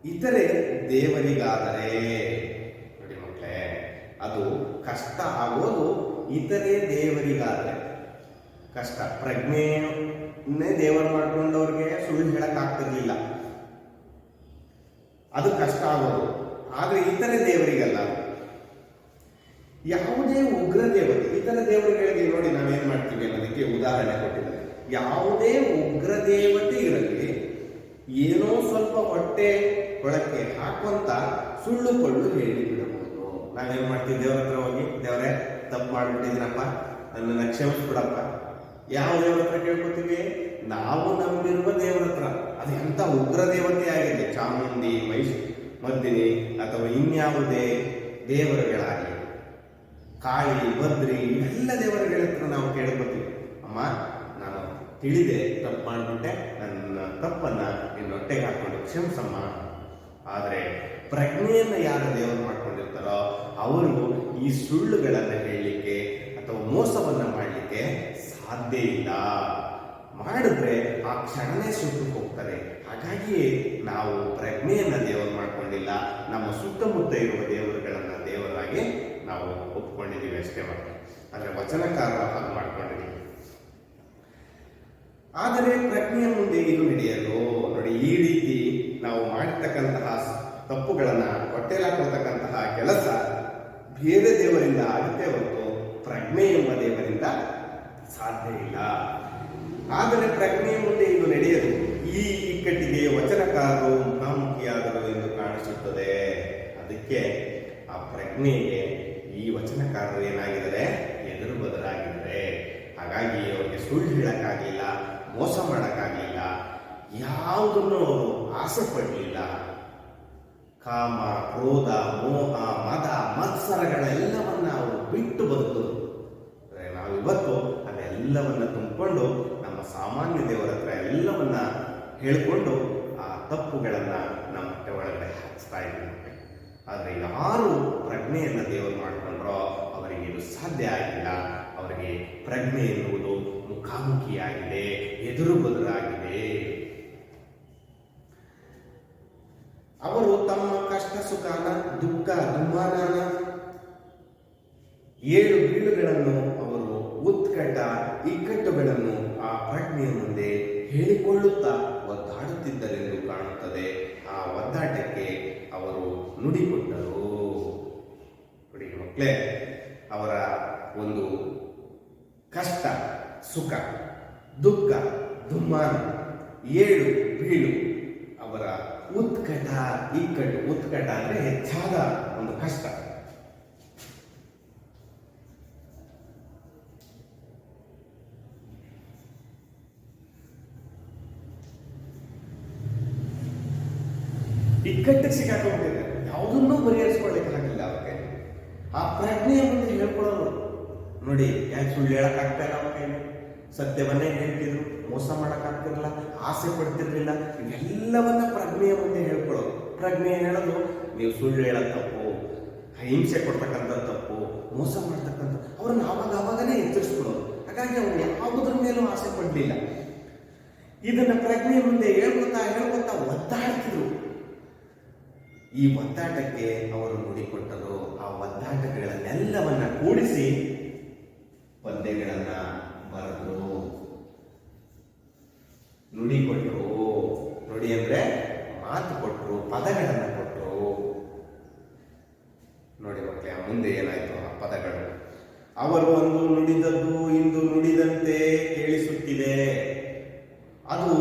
ಇತರೆ ದೇವರಿಗಾದರೆ. ನೋಡಿ ಮಕ್ಕಳೇ, ಅದು ಕಷ್ಟ ಆಗೋದು ಇತರೆ ದೇವರಿಗಾದರೆ ಕಷ್ಟ. ಪ್ರಜ್ಞೆಯನ್ನೇ ದೇವರು ಮಾಡ್ಕೊಂಡವ್ರಿಗೆ ಸುಳ್ಳು ಹೇಳಕ್ ಆಗ್ತಿರ್ಲಿಲ್ಲ, ಅದು ಕಷ್ಟ ಆಗೋದು. ಆದ್ರೆ ಇತರೆ ದೇವರಿಗಲ್ಲ. ಯಾವುದೇ ಉಗ್ರ ದೇವತೆ, ಇತರ ದೇವರುಗಳಿಗೆ ನೋಡಿ ನಾವೇನ್ ಮಾಡ್ತೀವಿ ಅನ್ನೋದಕ್ಕೆ ಉದಾಹರಣೆ ಕೊಟ್ಟಿದ್ದಾರೆ. ಯಾವುದೇ ಉಗ್ರ ದೇವತೆ ಇರಲಿ, ಏನೋ ಸ್ವಲ್ಪ ಹೊಟ್ಟೆ ಒಳಕ್ಕೆ ಹಾಕುವಂತ ಸುಳ್ಳು ಪಳ್ಳು ಹೇಳಿ ಬಿಡಬಹುದು. ನಾವೇನ್ ಮಾಡ್ತೀವಿ, ದೇವರ ಹತ್ರ ಹೋಗಿ, ದೇವರೇ ತಪ್ಪು ಮಾಡ್ಬಿಟ್ಟಿದ್ದೀನಪ್ಪ, ನನ್ನನ್ನು ಕ್ಷಮಿಸ್ಬಿಡಪ್ಪ. ಯಾವ ದೇವರ ಹತ್ರ ಕೇಳ್ಕೊತೀವಿ? ನಾವು ನಂಬಿರುವ ದೇವರ ಹತ್ರ. ಅದು ಎಂತ ಉಗ್ರ ದೇವತೆ ಆಗಿದೆ, ಚಾಮುಂಡಿ, ಮರ್ದಿನಿ ಅಥವಾ ಇನ್ಯಾವುದೇ ದೇವರುಗಳಾಗಲಿ, ಕಾಳಿ, ಭದ್ರಿ, ಎಲ್ಲ ದೇವರುಗಳ ಹತ್ರ ನಾವು ಕೇಳ್ಕೊತೀವಿ, ಅಮ್ಮ ನಾನು ತಿಳಿದೆ, ತಪ್ಪು ಮಾಡ್ಬಿಟ್ಟೆ, ನನ್ನ ತಪ್ಪನ್ನ ನಿನ್ನ ಹೊಟ್ಟೆಗೆ ಹಾಕೊಂಡು ಕ್ಷಮಿಸಮ್ಮ. ಆದರೆ ಪ್ರಜ್ಞೆಯನ್ನ ಯಾರು ದೇವರು ಮಾಡ್ಕೊಂಡಿರ್ತಾರೋ ಅವರು ಈ ಸುಳ್ಳುಗಳನ್ನು ಹೇಳಲಿಕ್ಕೆ ಅಥವಾ ಮೋಸವನ್ನ ಮಾಡಲಿಕ್ಕೆ ಸಾಧ್ಯ ಇಲ್ಲ. ಮಾಡಿದ್ರೆ ಆ ಕ್ಷಣನೇ ಸುಟ್ಟು ಹೋಗ್ತಾರೆ. ಹಾಗಾಗಿಯೇ ನಾವು ಪ್ರಜ್ಞೆಯನ್ನ ದೇವರು ಮಾಡ್ಕೊಂಡಿಲ್ಲ, ನಮ್ಮ ಸುತ್ತಮುತ್ತ ಇರುವ ದೇವರುಗಳನ್ನ ದೇವರಾಗಿ ನಾವು ಒಪ್ಕೊಂಡಿದ್ದೀವಿ ಅಷ್ಟೇ ಮಾತ್ರ. ಆದರೆ ವಚನಕಾರರು ಹಾಗೆ ಮಾಡ್ಕೊಂಡಿದ್ದೀವಿ. ಆದರೆ ಪ್ರಜ್ಞೆಯ ಮುಂದೆ ಇದು ನಡೆಯಲು ನೋಡಿ, ಈ ರೀತಿ ನಾವು ಮಾಡಿರ್ತಕ್ಕಂತಹ ತಪ್ಪುಗಳನ್ನ ಹೊಟ್ಟೆಲಾಕೊಳ್ತಕ್ಕಂತಹ ಕೆಲಸ ಬೇರೆ ದೇವರಿಂದ ಆಗುತ್ತೆ ಹೊರತು ಪ್ರಜ್ಞೆ ಎಂಬ ದೇವರಿಂದ ಸಾಧ್ಯ ಇಲ್ಲ. ಆದರೆ ಪ್ರಜ್ಞೆಯ ಮುಂದೆ ಇದು ನಡೆಯದು. ಈ ಇಕ್ಕಟ್ಟಿಗೆ ವಚನಕಾರರು ಮುಖಾಮುಖಿಯಾದರು ಎಂದು ಕಾಣಿಸುತ್ತದೆ. ಅದಕ್ಕೆ ಆ ಪ್ರಜ್ಞೆಗೆ ಈ ವಚನಕಾರರು ಏನಾಗಿದ್ದಾರೆ, ಎದುರು ಬದಲಾಗಿದ್ದಾರೆ. ಹಾಗಾಗಿ ಅವರಿಗೆ ಸುಳ್ಳು ಹೇಳಕ್ಕಾಗಲಿಲ್ಲ, ಮೋಸ ಮಾಡಕ್ಕಾಗಲಿಲ್ಲ, ಯಾವುದನ್ನು ಅವರು ಆಸೆ ಪಡಲಿಲ್ಲ. ಕಾಮ, ಕ್ರೋಧ, ಮೋಹ, ಮದ, ಮತ್ಸರಗಳೆಲ್ಲವನ್ನ ಅವರು ಬಿಟ್ಟು ಬದುಕುದು. ನಾವಿವತ್ತು ಅದೆಲ್ಲವನ್ನ ತುಂಬಿಕೊಂಡು ನಮ್ಮ ಸಾಮಾನ್ಯ ದೇವರ ಹತ್ರ ಎಲ್ಲವನ್ನ ಹೇಳ್ಕೊಂಡು ಆ ತಪ್ಪುಗಳನ್ನ ನಮ್ಮ ಹೊಟ್ಟೆ ಒಳಗಡೆ ಹಾಕಿಸ್ತಾ ಇದ್ದೀವಿ. ಆದರೆ ಯಾರು ಪ್ರಜ್ಞೆಯನ್ನ ದೇವರು ಮಾಡಿಕೊಂಡ್ರೋ ಅವರಿಗೆ ಇದು ಸಾಧ್ಯ ಆಗಿಲ್ಲ. ಅವರಿಗೆ ಪ್ರಜ್ಞೆ ಎನ್ನುವುದು ಮುಖಾಮುಖಿಯಾಗಿದೆ, ಎದುರು ಬದುರಾಗಿದೆ. ಅವರು ತಮ್ಮ ಕಷ್ಟ ಸುಖಾನ, ದುಃಖ ದುಮ್ಮಾನ, ಏಳು ಬೀಳುಗಳನ್ನು, ಅವರು ಉತ್ಕಟ ಇಕ್ಕಟ್ಟುಗಳನ್ನು ಆ ಪ್ರಜ್ಞೆಯ ಮುಂದೆ ಹೇಳಿಕೊಳ್ಳುತ್ತಾ ಒದ್ದಾಡುತ್ತಿದ್ದರೆಂದು ಕಾಣುತ್ತದೆ. ಆ ಒದ್ದಾಟಕ್ಕೆ ಅವರು ನುಡಿಕೊಟ್ಟರು. ನೋಡಿ ಮಕ್ಕಳೇ, ಅವರ ಒಂದು ಕಷ್ಟ ಸುಖ, ದುಃಖ ದುಮ್ಮಾನ, ಏಳು ಬೀಳು, ಅವರ ಉತ್ಕಟ ಇಕ್ಕಟ್ಟು. ಉತ್ಕಟ ಅಂದ್ರೆ ಹೆಚ್ಚಾದ ಒಂದು ಕಷ್ಟ. ಇಕ್ಕಟ್ಟಿಗೆ ಸಿಕ್ಕಾಕೊಂಡಿದ್ದಾರೆ, ಯಾವುದನ್ನೂ ಪರಿಹರಿಸ್ಕೊಳ್ಳಿಕ್ಕೆ ಆಗಿಲ್ಲ ಅವ್ರಿಗೆ. ಆ ಪ್ರಜ್ಞೆಯ ಮುಂದೆ ಹೇಳ್ಕೊಳ್ಳೋರು ನೋಡಿ, ಯಾಕೆ ಸುಳ್ಳು ಹೇಳಕ್ಕಾಗ್ತಾ ಇಲ್ಲ ಅವ್ರ ಕೈಲಿ. ಸತ್ಯವನ್ನೇ ಹೇಳ್ತಿದ್ರು, ಮೋಸ ಮಾಡಕ್ಕಾಗ್ತಿರಲಿಲ್ಲ, ಆಸೆ ಪಡ್ತಿರ್ಲಿಲ್ಲ. ಇವೆಲ್ಲವನ್ನ ಪ್ರಜ್ಞೆಯ ಮುಂದೆ ಹೇಳ್ಕೊಳ್ಳೋದು. ಪ್ರಜ್ಞೆ ಹೇಳೋದು, ನೀವು ಸುಳ್ಳು ಹೇಳೋದು ತಪ್ಪು, ಹಿಂಸೆ ಕೊಡ್ತಕ್ಕಂಥ ತಪ್ಪು, ಮೋಸ ಮಾಡ್ತಕ್ಕಂಥ, ಅವ್ರನ್ನ ಆವಾಗನೇ ಎಚ್ಚರಿಸ್ಕೊಳ್ಳೋದು. ಹಾಗಾಗಿ ಅವ್ರು ಯಾವುದ್ರ ಮೇಲೂ ಆಸೆ ಪಡಲಿಲ್ಲ. ಇದನ್ನ ಪ್ರಜ್ಞೆಯ ಮುಂದೆ ಹೇಳ್ಕೊತಾ ಒದ್ದಾಡ್ತಿದ್ರು. ಈ ಒದ್ದಾಟಕ್ಕೆ ಅವರು ನುಡಿಕೊಟ್ಟರು. ಆ ಒದ್ದಾಟಗಳನ್ನೆಲ್ಲವನ್ನ ಕೂಡಿಸಿ ಪದ್ಯಗಳನ್ನ ಬರೆದ್ರು, ನುಡಿಕೊಟ್ರು. ನುಡಿ ಅಂದ್ರೆ ಮಾತು ಕೊಟ್ಟರು, ಪದಗಳನ್ನ ಕೊಟ್ಟರು. ನೋಡಿ ಮಕ್ಕಳೇ, ಮುಂದೆ ಏನಾಯ್ತು ಆ ಪದಗಳು. ಅವರು ಅಂದು ನುಡಿದದ್ದು ಇಂದು ನುಡಿದಂತೆ ಕೇಳಿಸುತ್ತಿದೆ. ಅದು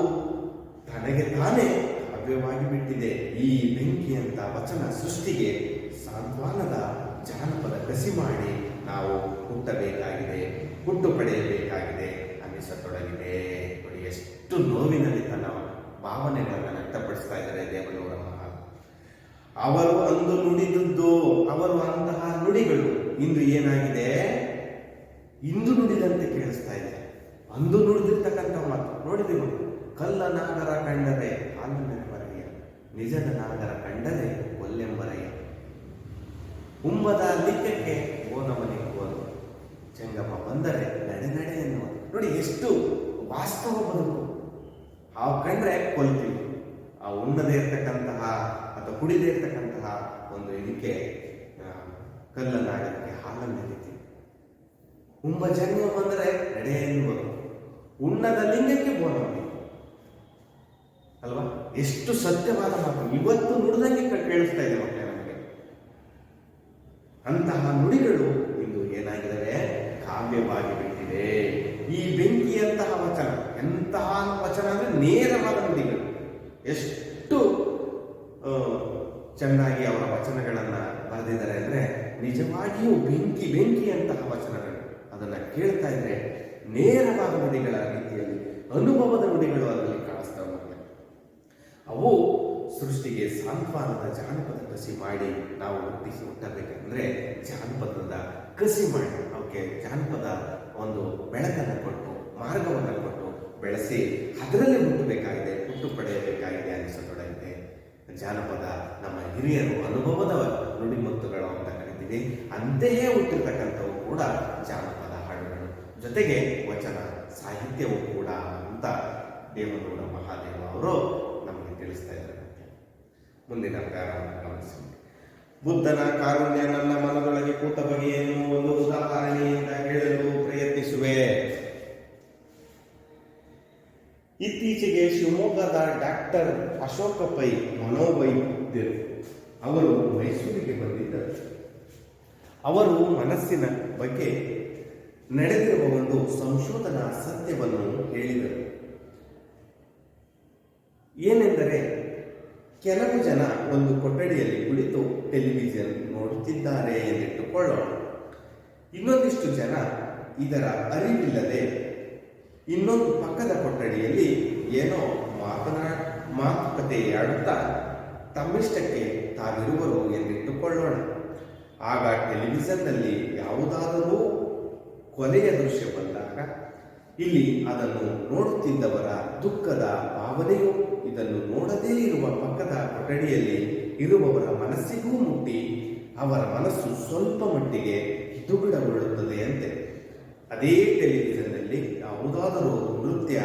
ತನಗೆ ತಾನೇ ಕಾವ್ಯವಾಗಿ ಬಿಟ್ಟಿದೆ. ಈ ಬೆಂಕಿಯಂತ ವಚನ ಸೃಷ್ಟಿಗೆ ಸಾಂತ್ವನದ ಜಾನಪದ ಕಸಿ ಮಾಡಿ ನಾವು ಹುಟ್ಟಬೇಕಾಗಿದೆ, ಹುಟ್ಟು ಪಡೆಯಬೇಕಾಗಿದೆ ಅನ್ನಿಸತೊಡಗಿದೆ. ನೋಡಿ, ಎಷ್ಟು ನೋವಿನಲ್ಲಿ ತನ್ನ ಭಾವನೆಗಳನ್ನು ವ್ಯಕ್ತಪಡಿಸ್ತಾ ಇದ್ದಾರೆ ದೇವನೂರಮ್ಮ. ಅವರು ಅಂದು ನುಡಿದದ್ದು, ಅವರು ಅಂತಹ ನುಡಿಗಳು ಇಂದು ಏನಾಗಿದೆ, ಇಂದು ನುಡಿದಂತೆ ಕೇಳಿಸ್ತಾ ಇದೆ. ಅಂದು ನುಡಿದಿರ್ತಕ್ಕಂಥ ಮಾತು ನೋಡಿದೆವು. ಕಲ್ಲ ನಾಗರ ಕಂಡರೆ ಹಾಲನೆಂಬರೆಯ, ನಿಜದ ನಾಗರ ಕಂಡರೆ ಒಲ್ಲೆಂಬರೆಯ, ಉಂಬದ ಲಿಕ್ಕಕ್ಕೆ ಓನವನೇ ಕೋರು, ಚೆಂಗಮ್ಮ ಬಂದರೆ ನಡೆ ನಡೆ ಎನ್ನುವ. ನೋಡಿ, ಎಷ್ಟು ವಾಸ್ತವ ಬದುಕು. ಹಾವು ಕಂಡ್ರೆ ಕೊಲ್ತೀವಿ. ಆ ಉಣ್ಣದೇ ಇರ್ತಕ್ಕಂತಹ ಅಥವಾ ಕುಡಿದೇ ಇರ್ತಕ್ಕಂತಹ ಒಂದು ಇದಕ್ಕೆ ಕಲ್ಲನ್ನಾಡಕ್ಕೆ ಹಾಲನ್ನು ಎರಿತೀವಿ. ಉಂಬ ಜನ್ಮ ಬಂದರೆ ನಡೆ ಎನ್ನುವುದು, ಉಣ್ಣದ ಲಿಂಗಕ್ಕೆ ಬೋನವನೇ ಅಲ್ವಾ? ಎಷ್ಟು ಸತ್ಯವಾದ ಮಾತು. ಇವತ್ತು ನುಡಿದಂಗೆ ಕೇಳಿಸ್ತಾ ಇದೆ ಮಕ್ಕಳೇ ನಮಗೆ. ಅಂತಹ ನುಡಿಗಳು ಇಂದು ಏನಾಗಿದ್ದಾರೆ, ಕಾವ್ಯವಾಗಿ ಬಿಟ್ಟಿದೆ. ಈ ಬೆಂಕಿಯಂತಹ ವಚನ, ಎಂತಹ ವಚನ ಅಂದ್ರೆ ನೇರವಾದ ನುಡಿಗಳು. ಎಷ್ಟು ಚೆನ್ನಾಗಿ ಅವರ ವಚನಗಳನ್ನ ಬರೆದಿದ್ದಾರೆ ಅಂದ್ರೆ ನಿಜವಾಗಿಯೂ ಬೆಂಕಿಯಂತಹ ವಚನಗಳು. ಅದನ್ನ ಕೇಳ್ತಾ ಇದ್ರೆ ನೇರವಾದ ನುಡಿಗಳ ರೀತಿಯಲ್ಲಿ ಅನುಭವದ ನುಡಿಗಳು ಅದರಲ್ಲಿ ಕಾಣಿಸ್ತಾ ಹೋಗ್ತವೆ. ಅವು ಸೃಷ್ಟಿಗೆ ಸಾಂತ್ವನದ ಜಾನಪದ ಕಸಿ ಮಾಡಿ ನಾವು ಹುಟ್ಟಬೇಕಂದ್ರೆ ಜಾನಪದದ ಕಸಿ ಮಾಡಿ ಅವಕ್ಕೆ ಜಾನಪದ ಒಂದು ಬೆಳಕನ್ನು ಕೊಟ್ಟು ಮಾರ್ಗವನ್ನು ಕೊಟ್ಟು ಬೆಳೆಸಿ ಅದರಲ್ಲಿ ಹುಟ್ಟು ಪಡೆಯಬೇಕಾಗಿದೆ ಅನಿಸತೊಡಗಿದೆ. ಜಾನಪದ ನಮ್ಮ ಹಿರಿಯರು ಅನುಭವದ ನುಡಿಮುತ್ತುಗಳು ಅಂತ ಕರಿತೀವಿ. ಅಂತೆಯೇ ಹುಟ್ಟಿರ್ತಕ್ಕಂಥವು ಕೂಡ ಜಾನಪದ ಹಾಡುಗಳು, ಜೊತೆಗೆ ವಚನ ಸಾಹಿತ್ಯವೂ ಕೂಡ ಅಂತ ದೇವನೂರ ಮಹಾದೇವ ಅವರು ನಮಗೆ ತಿಳಿಸ್ತಾ ಇದ್ದಾರೆ. ಮುಂದಿನ ಪ್ಯಾರಾವನ್ನು ಗಮನಿಸಿ. ಬುದ್ಧನ ಕಾರುಣ್ಯ ನನ್ನ ಮನದೊಳಗೆ ಕೂತ ಬಗೆಯನ್ನು ಒಂದು ಉದಾಹರಣೆಯಿಂದ ಹೇಳಲು ಪ್ರಯತ್ನಿಸುವೆ. ಇತ್ತೀಚೆಗೆ ಶಿವಮೊಗ್ಗದ ಡಾಕ್ಟರ್ ಅಶೋಕ ಪೈ ಮನೋವೈದ್ಯರು ಅವರು ಮೈಸೂರಿಗೆ ಬಂದಿದ್ದರು. ಅವರು ಮನಸ್ಸಿನ ಬಗ್ಗೆ ನಡೆದಿರುವ ಒಂದು ಸಂಶೋಧನಾ ಸತ್ಯವನ್ನು ಹೇಳಿದರು. ಏನೆಂದರೆ, ಕೆಲವು ಜನ ಒಂದು ಕೊಠಡಿಯಲ್ಲಿ ಕುಳಿತು ಟೆಲಿವಿಷನ್ ನೋಡುತ್ತಿದ್ದಾರೆ ಎಂದಿಟ್ಟುಕೊಳ್ಳೋಣ. ಇನ್ನೊಂದಿಷ್ಟು ಜನ ಇದರ ಅರಿವಿಲ್ಲದೆ ಇನ್ನೊಂದು ಪಕ್ಕದ ಕೊಠಡಿಯಲ್ಲಿ ಏನೋ ಮಾತುಕತೆಯಾಡುತ್ತಾ ತಮ್ಮಿಷ್ಟಕ್ಕೆ ತಾವಿರುವರು ಎಂದಿಟ್ಟುಕೊಳ್ಳೋಣ. ಆಗ ಟೆಲಿವಿಷನ್ನಲ್ಲಿ ಯಾವುದಾದರೂ ಕೊಲೆಯ ದೃಶ್ಯ ಬಂದಾಗ ಇಲ್ಲಿ ಅದನ್ನು ನೋಡುತ್ತಿದ್ದವರ ದುಃಖದ ಭಾವನೆಯು ಇದನ್ನು ನೋಡದೇ ಇರುವ ಪಕ್ಕದ ಕೊಠಡಿಯಲ್ಲಿ ಇರುವವರ ಮನಸ್ಸಿಗೂ ಮುಟ್ಟಿ ಅವರ ಮನಸ್ಸು ಸ್ವಲ್ಪ ಮಟ್ಟಿಗೆ ದುಗುಡಗೊಳ್ಳುತ್ತದೆಯಂತೆ. ಅದೇ ಟೆಲಿವಿಷನ್ನಲ್ಲಿ ಯಾವುದಾದರೂ ನೃತ್ಯ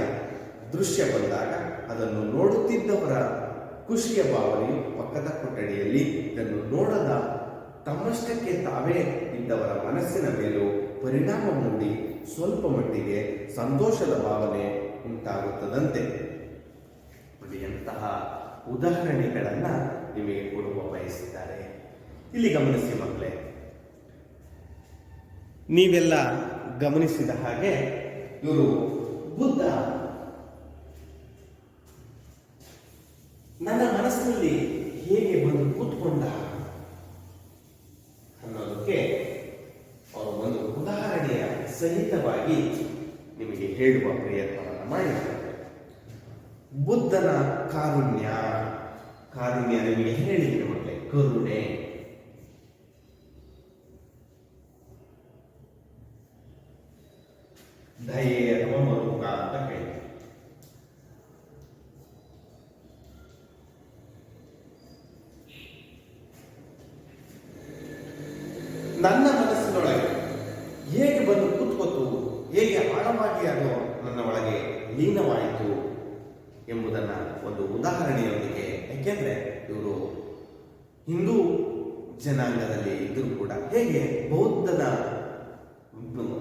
ದೃಶ್ಯ ಬಂದಾಗ ಅದನ್ನು ನೋಡುತ್ತಿದ್ದವರ ಖುಷಿಯ ಭಾವನೆಯು ಪಕ್ಕದ ಕೊಠಡಿಯಲ್ಲಿ ಇದನ್ನು ನೋಡದ ತಮ್ಮಷ್ಟಕ್ಕೆ ತಾವೇ ಇದ್ದವರ ಮನಸ್ಸಿನ ಮೇಲೂ ಪರಿಣಾಮ ಮೂಡಿ ಸ್ವಲ್ಪ ಮಟ್ಟಿಗೆ ಸಂತೋಷದ ಭಾವನೆ ಉಂಟಾಗುತ್ತದಂತೆ. ಎಂತಹ ಉದಾಹರಣೆಗಳನ್ನ ನಿಮಗೆ ಕೊಡುವ ಬಯಸಿದ್ದಾರೆ. ಇಲ್ಲಿ ಗಮನಿಸಿ ಮಕ್ಕಳೇ, ನೀವೆಲ್ಲ ಗಮನಿಸಿದ ಹಾಗೆ ಇವರು ಬುದ್ಧ ನನ್ನ ಮನಸ್ಸಿನಲ್ಲಿ ಹೇಗೆ ಬಂದು ಕೂತ್ಕೊಂಡ ಅನ್ನೋದಕ್ಕೆ ಅವರು ಒಂದು ಉದಾಹರಣೆಯ ಸಹಿತವಾಗಿ ನಿಮಗೆ ಹೇಳುವ ಪ್ರಯತ್ನವನ್ನು ಮಾಡಿದ್ದಾರೆ. ಬುದ್ಧನ ಕಾರುಣ್ಯ ನಿಮಗೆ ಹೇಳಿದ್ರೆ ಮಕ್ಕಳೇ, ಕರುಣೆ. ದಯೆ ಅಥವಾ ಮರುಕ ಅಂತ ಹೇಳಿ ನನ್ನ ಮನಸ್ಸಿನೊಳಗೆ ಹೇಗೆ ಬಂದು ಕೂತ್ಕೊತು, ಹೇಗೆ ಆಳವಾಗಿ ಅದು ನನ್ನ ಒಳಗೆ ಲೀನವಾಯಿತು ಎಂಬುದನ್ನ ಒಂದು ಉದಾಹರಣೆಯೊಂದಿಗೆ, ಯಾಕೆಂದ್ರೆ ಇವರು ಹಿಂದೂ ಜನಾಂಗದಲ್ಲಿ ಇದ್ರೂ ಕೂಡ ಹೇಗೆ ಬೌದ್ಧನ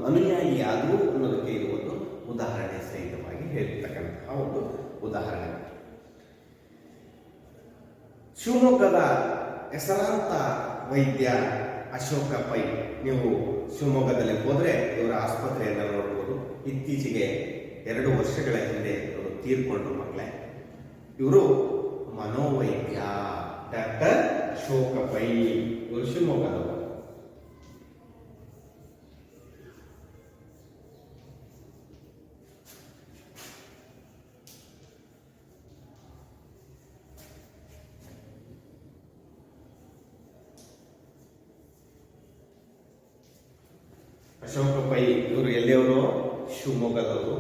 ಅನುಯಾಯಿ ಆದರೂ ಅನ್ನೋದಕ್ಕೆ ಇದು ಒಂದು ಉದಾಹರಣೆ ಸಹಿತವಾಗಿ ಹೇಳಿರ್ತಕ್ಕಂತಹ ಒಂದು ಉದಾಹರಣೆ. ಶಿವಮೊಗ್ಗದ ಹೆಸರಾಂತ ವೈದ್ಯ ಅಶೋಕ ಪೈ, ನೀವು ಶಿವಮೊಗ್ಗದಲ್ಲಿ ಹೋದ್ರೆ ಇವರ ಆಸ್ಪತ್ರೆಯನ್ನು ನೋಡಬಹುದು. ಇತ್ತೀಚೆಗೆ 2 ವರ್ಷಗಳ ಹಿಂದೆ ಇವರು ತೀರ್ಕೊಂಡ್ರು ಮಕ್ಕಳೇ. ಇವರು ಮನೋವೈದ್ಯ ಡಾಕ್ಟರ್ ಅಶೋಕ ಪೈ, ಇವರು ಶಿವಮೊಗ್ಗದವರು. ಅಶೋಕ ಪೈ ಇವರು ಎಲ್ಲಿಯವರು? ಶಿವಮೊಗ್ಗದವರು.